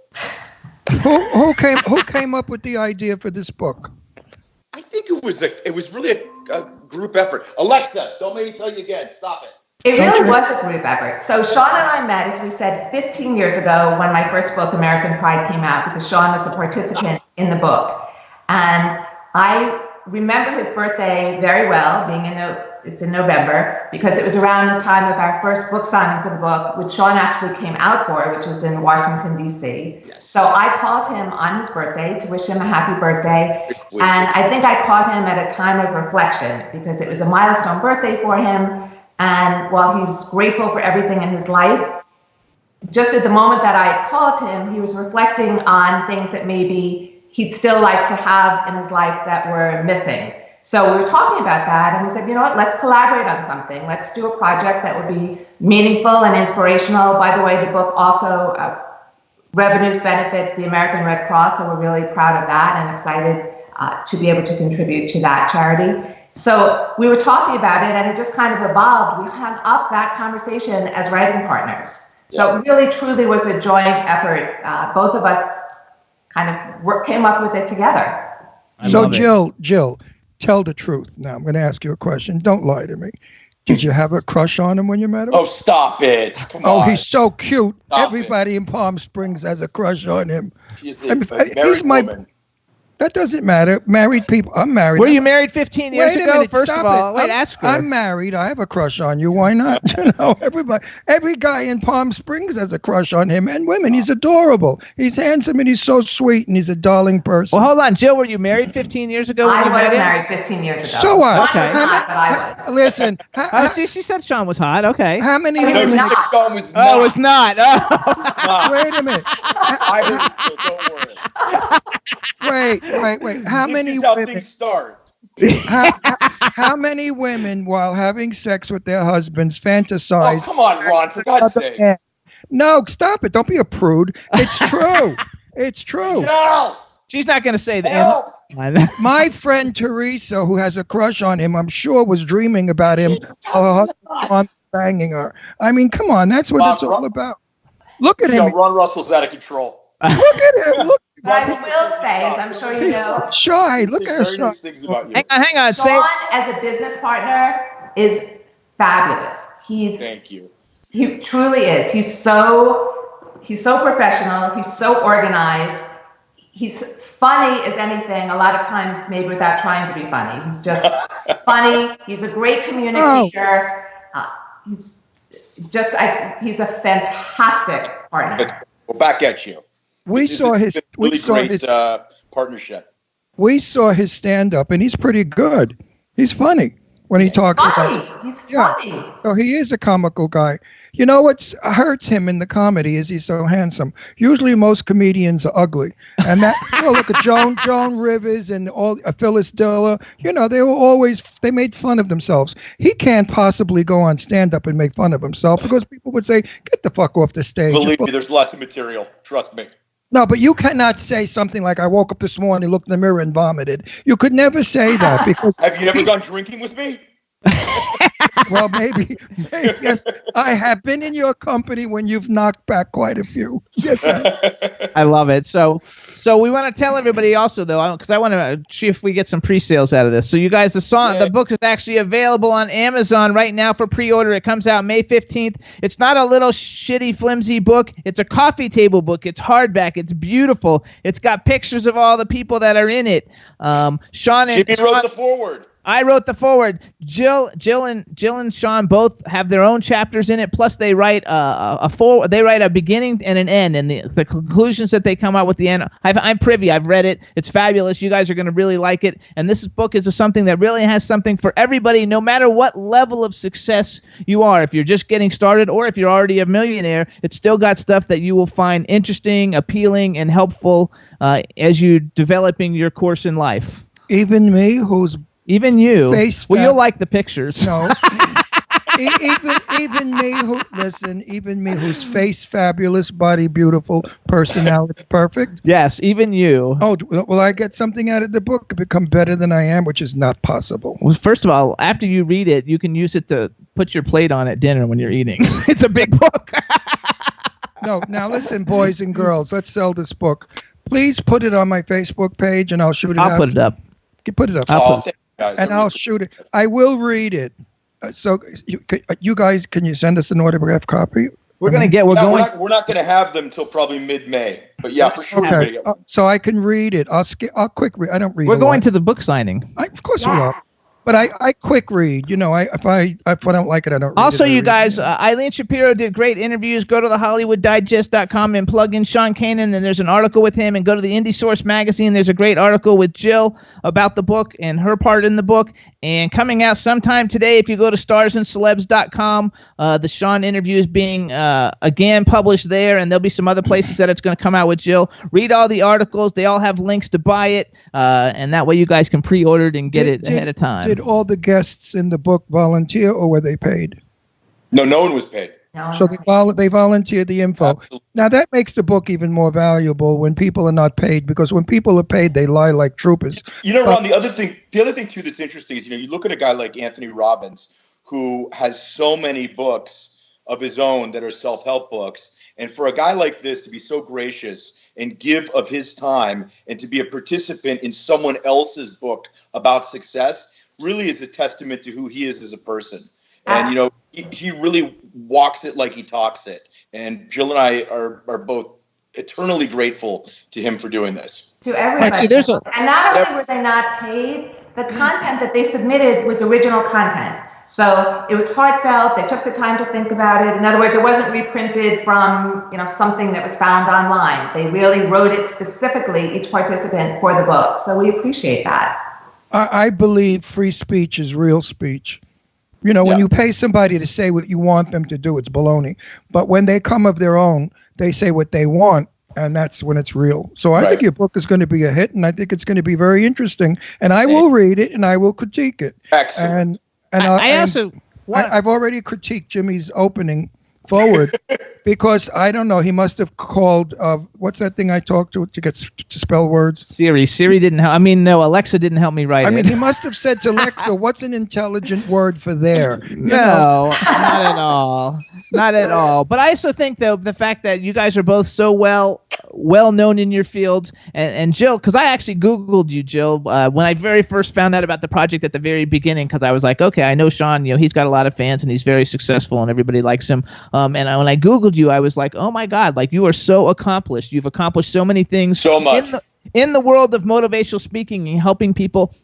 Who came up with the idea for this book? I think it was really a group effort. Alexa, don't make me tell you again. Stop it. It really was a group effort. So Sean and I met, as we said, 15 years ago when my first book, American Pride, came out, because Sean was a participant in the book. And I remember his birthday very well, it's in November, because it was around the time of our first book signing for the book, which Sean actually came out for, which was in Washington, D.C. Yes. So I called him on his birthday to wish him a happy birthday. And I think I called him at a time of reflection, because it was a milestone birthday for him. And while he was grateful for everything in his life, just at the moment that I called him, he was reflecting on things that maybe he'd still like to have in his life that were missing. So we were talking about that, and we said, you know what, let's collaborate on something. Let's do a project that would be meaningful and inspirational. By the way, the book also revenues benefits the American Red Cross, so we're really proud of that and excited to be able to contribute to that charity. So we were talking about it, and it just kind of evolved. We hung up that conversation as writing partners. So it really, truly was a joint effort. Both of us kind of came up with it together. So Jill, tell the truth. Now I'm going to ask you a question. Don't lie to me. Did you have a crush on him when you met him? Oh, stop it. Come on. Oh, he's so cute. Stop Everybody in Palm Springs has a crush on him. He's a married woman. That doesn't matter. Married people. I'm married. Were you married 15 years ago? Minute, First of all, ask her. I'm married. I have a crush on you. Why not? You know, every guy in Palm Springs has a crush on him, and women. He's adorable. He's handsome, and he's so sweet, and he's a darling person. Well, hold on, Jill. Were you married 15 years ago? I was married 15 years ago. So what? Sean was not, but I was. Listen. She said Sean was hot. Okay. How many No, women? Sean was not. Oh, it was not. Oh. Wait a minute. I heard it, so don't worry. Wait. How many This is how women? things start. How many women, while having sex with their husbands, fantasize? Oh, come on, Ron, for God's sake. No, stop it. Don't be a prude. It's true. It's true. No! She's not going to say No! that. My friend Teresa, who has a crush on him, I'm sure was dreaming about him. Her husband banging her. I mean, come on. That's what it's all about. Look at him. Ron Russell's out of control. Look at him. Look. But I will say, as I'm sure you He's know, so shy. Look at her. Very nice things about you. Hang on. Sean, as a business partner, is fabulous. Thank you. He truly is. He's so professional. He's so organized. He's funny as anything. A lot of times, maybe without trying to be funny. He's just funny. He's a great communicator. He's a fantastic partner. We're back at you. We saw his partnership. We saw his stand-up, and he's pretty good. He's funny when he talks about. He's funny. So he is a comical guy. You know what hurts him in the comedy is he's so handsome. Usually, most comedians are ugly, and that. Look at Joan Rivers and all Phyllis Diller. You know, they made fun of themselves. He can't possibly go on stand-up and make fun of himself because people would say, "Get the fuck off the stage." Believe me, there's lots of material. Trust me. No, but you cannot say something like, I woke up this morning, looked in the mirror, and vomited. You could never say that because... Have you ever gone drinking with me? Well, maybe. Yes, I have been in your company when you've knocked back quite a few. Yes, I love it. So we want to tell everybody also, though, because I want to see if we get some pre-sales out of this. So you guys, the book is actually available on Amazon right now for pre-order. It comes out May 15th. It's not a little shitty, flimsy book. It's a coffee table book. It's hardback. It's beautiful. It's got pictures of all the people that are in it. Sean and Jimmy wrote the foreword. I wrote the foreword. Jill and Sean both have their own chapters in it. Plus, they write a beginning and an end, and the conclusions that they come out with the end. I'm privy. I've read it. It's fabulous. You guys are going to really like it. And this book is something that really has something for everybody, no matter what level of success you are. If you're just getting started, or if you're already a millionaire, it's still got stuff that you will find interesting, appealing, and helpful as you developing your course in life. Even me, who's Even you. Well, you'll like the pictures. No. Even me who's face fabulous, body beautiful, personality perfect. Yes, even you. Oh, will I get something out of the book to become better than I am, which is not possible? Well, first of all, after you read it, you can use it to put your plate on at dinner when you're eating. It's a big book. No, now listen, boys and girls, let's sell this book. Please put it on my Facebook page, and I'll shoot it out. I'll put it up. Put it up. I'll shoot it. I will read it. So you guys, can you send us an autographed copy? We're not going to have them till probably mid-May, but yeah, for sure. Okay. So I can read it. I'll quick read. I don't read. We're going to the book signing. Of course we are. But I quick read. You know, if I don't like it, I don't read also, it. you guys, Eileen Shapiro did great interviews. Go to thehollywooddigest.com and plug in Sean Kanan, and there's an article with him. And go to the Indie Source magazine. There's a great article with Jill about the book and her part in the book. And coming out sometime today, if you go to starsandcelebs.com, the Sean interview is being again published there, and there'll be some other places that it's going to come out with Jill. Read all the articles. They all have links to buy it, and that way you guys can pre-order it and get it ahead of time. Did all the guests in the book volunteer, or were they paid? No one was paid. So they volunteered the info. Absolutely. Now that makes the book even more valuable when people are not paid, because when people are paid, they lie like troopers. You know, Ron, the other thing too that's interesting is, you look at a guy like Anthony Robbins, who has so many books of his own that are self-help books, and for a guy like this to be so gracious and give of his time and to be a participant in someone else's book about success really is a testament to who he is as a person. And, he really walks it like he talks it. And Jill and I are both eternally grateful to him for doing this. To everybody. And not only were they not paid, the content that they submitted was original content. So it was heartfelt. They took the time to think about it. In other words, it wasn't reprinted from, something that was found online. They really wrote it specifically, each participant, for the book. So we appreciate that. I believe free speech is real speech. When you pay somebody to say what you want them to do, it's baloney. But when they come of their own, they say what they want, and that's when it's real. So I think your book is going to be a hit, and I think it's going to be very interesting. And I will read it, and I will critique it. Excellent. And I've already critiqued Jimmy's opening forward because I don't know, he must have called what's that thing I talked to get to spell words? Siri didn't help. Alexa didn't help me write it. He must have said to Alexa, what's an intelligent word for there? No, not at all. Not at all. But I also think though the fact that you guys are both so well known in your fields, and Jill, because I actually Googled you, Jill, when I very first found out about the project at the very beginning, because I was like, okay, I know Sean, he's got a lot of fans and he's very successful and everybody likes him. And when I Googled you, I was like, oh my God, like you are so accomplished. You've accomplished so many things. So much. In the world of motivational speaking and helping people.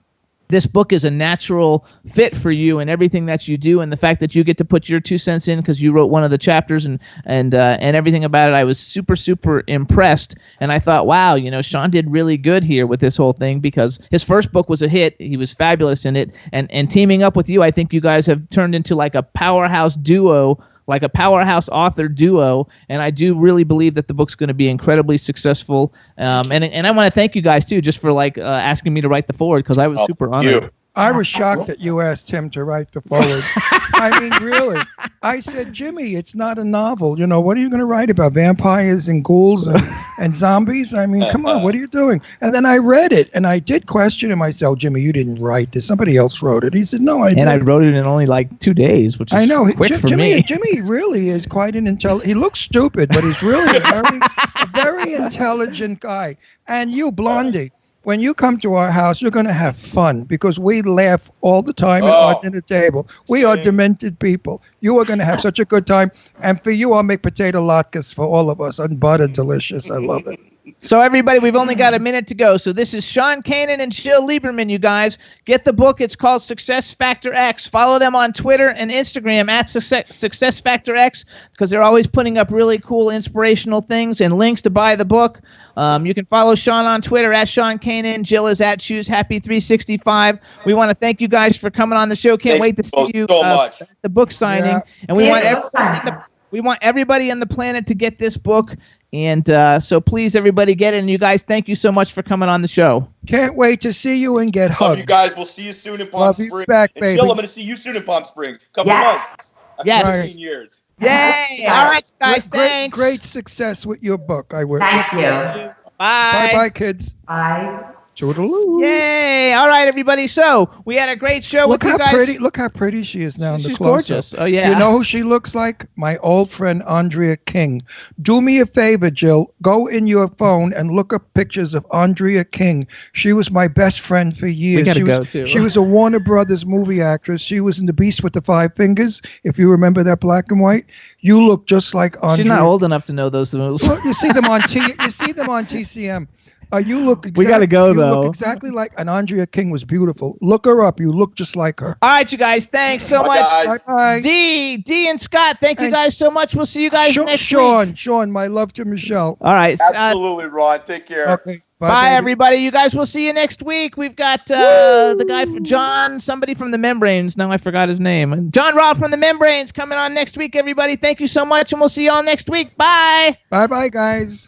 This book is a natural fit for you and everything that you do, and the fact that you get to put your 2 cents in because you wrote one of the chapters and everything about it, I was super, super impressed. And I thought, wow, Sean did really good here with this whole thing because his first book was a hit. He was fabulous in it, and teaming up with you, I think you guys have turned into like a powerhouse duo. Like a powerhouse author duo, and I do really believe that the book's going to be incredibly successful. And I want to thank you guys too, just for asking me to write the foreword because I was super honored. I was shocked that you asked him to write the foreword. Really. I said, Jimmy, it's not a novel. What are you going to write about? Vampires and ghouls and zombies? Come on, what are you doing? And then I read it, and I did question him. I said, Jimmy, you didn't write this. Somebody else wrote it. He said, no, I didn't. And I wrote it in only 2 days, which is quick for me. Jimmy really is quite an intelligent. He looks stupid, but he's really a very intelligent guy. And you, Blondie. When you come to our house, you're going to have fun because we laugh all the time at our dinner table. We are demented people. You are going to have such a good time. And for you, I'll make potato latkes for all of us. Unbuttered, delicious. I love it. So everybody, we've only got a minute to go. So this is Sean Kanan and Jill Liberman, you guys. Get the book. It's called Success Factor X. Follow them on Twitter and Instagram at Success Factor X because they're always putting up really cool, inspirational things and links to buy the book. You can follow Sean on Twitter at Sean Kanan. Jill is at ChooseHappy365. We want to thank you guys for coming on the show. Can't wait to see you so much. At the book signing. Yeah. And we want everybody on the planet to get this book. And so please, everybody, get it. And you guys, thank you so much for coming on the show. Can't wait to see you and get Love hugged. you guys. We'll see you soon in Palm Love you Springs. back, and baby. Jill, I'm going to see you soon in Palm Springs. Couple Yes. months. After Yes. 15 years. Yay! All right, guys, thanks. Great success with your book. I will. Thank you. Bye. Bye, kids. Bye. Toodaloo. Yay! All right, everybody. So we had a great show Look with you how guys. pretty! Look how pretty she is now in the She's close-up. gorgeous. Oh yeah. You know who she looks like? My old friend Andrea King. Do me a favor, Jill. Go in your phone and look up pictures of Andrea King. She was my best friend for years. We gotta she go was, too. She was a Warner Brothers movie actress. She was in The Beast with the Five Fingers. If you remember that black and white, you look just like Andrea. She's not old enough to know those moves. Well, you see them on TCM. You look. We gotta go, you though. Look exactly like. And Andrea King was beautiful. Look her up. You look just like her. All right, you guys. Thanks so Bye, much. guys. Bye. D and Scott. Thank you And guys so much. We'll see you guys next week. Sean, my love to Michelle. All right. Absolutely, Ron. Take care. Okay. Bye, baby. everybody. You guys, we'll see you next week. We've got the guy from John, somebody from the Membranes. Now I forgot his name. John Robb from the Membranes coming on next week, everybody. Thank you so much, and we'll see you all next week. Bye. Bye, guys.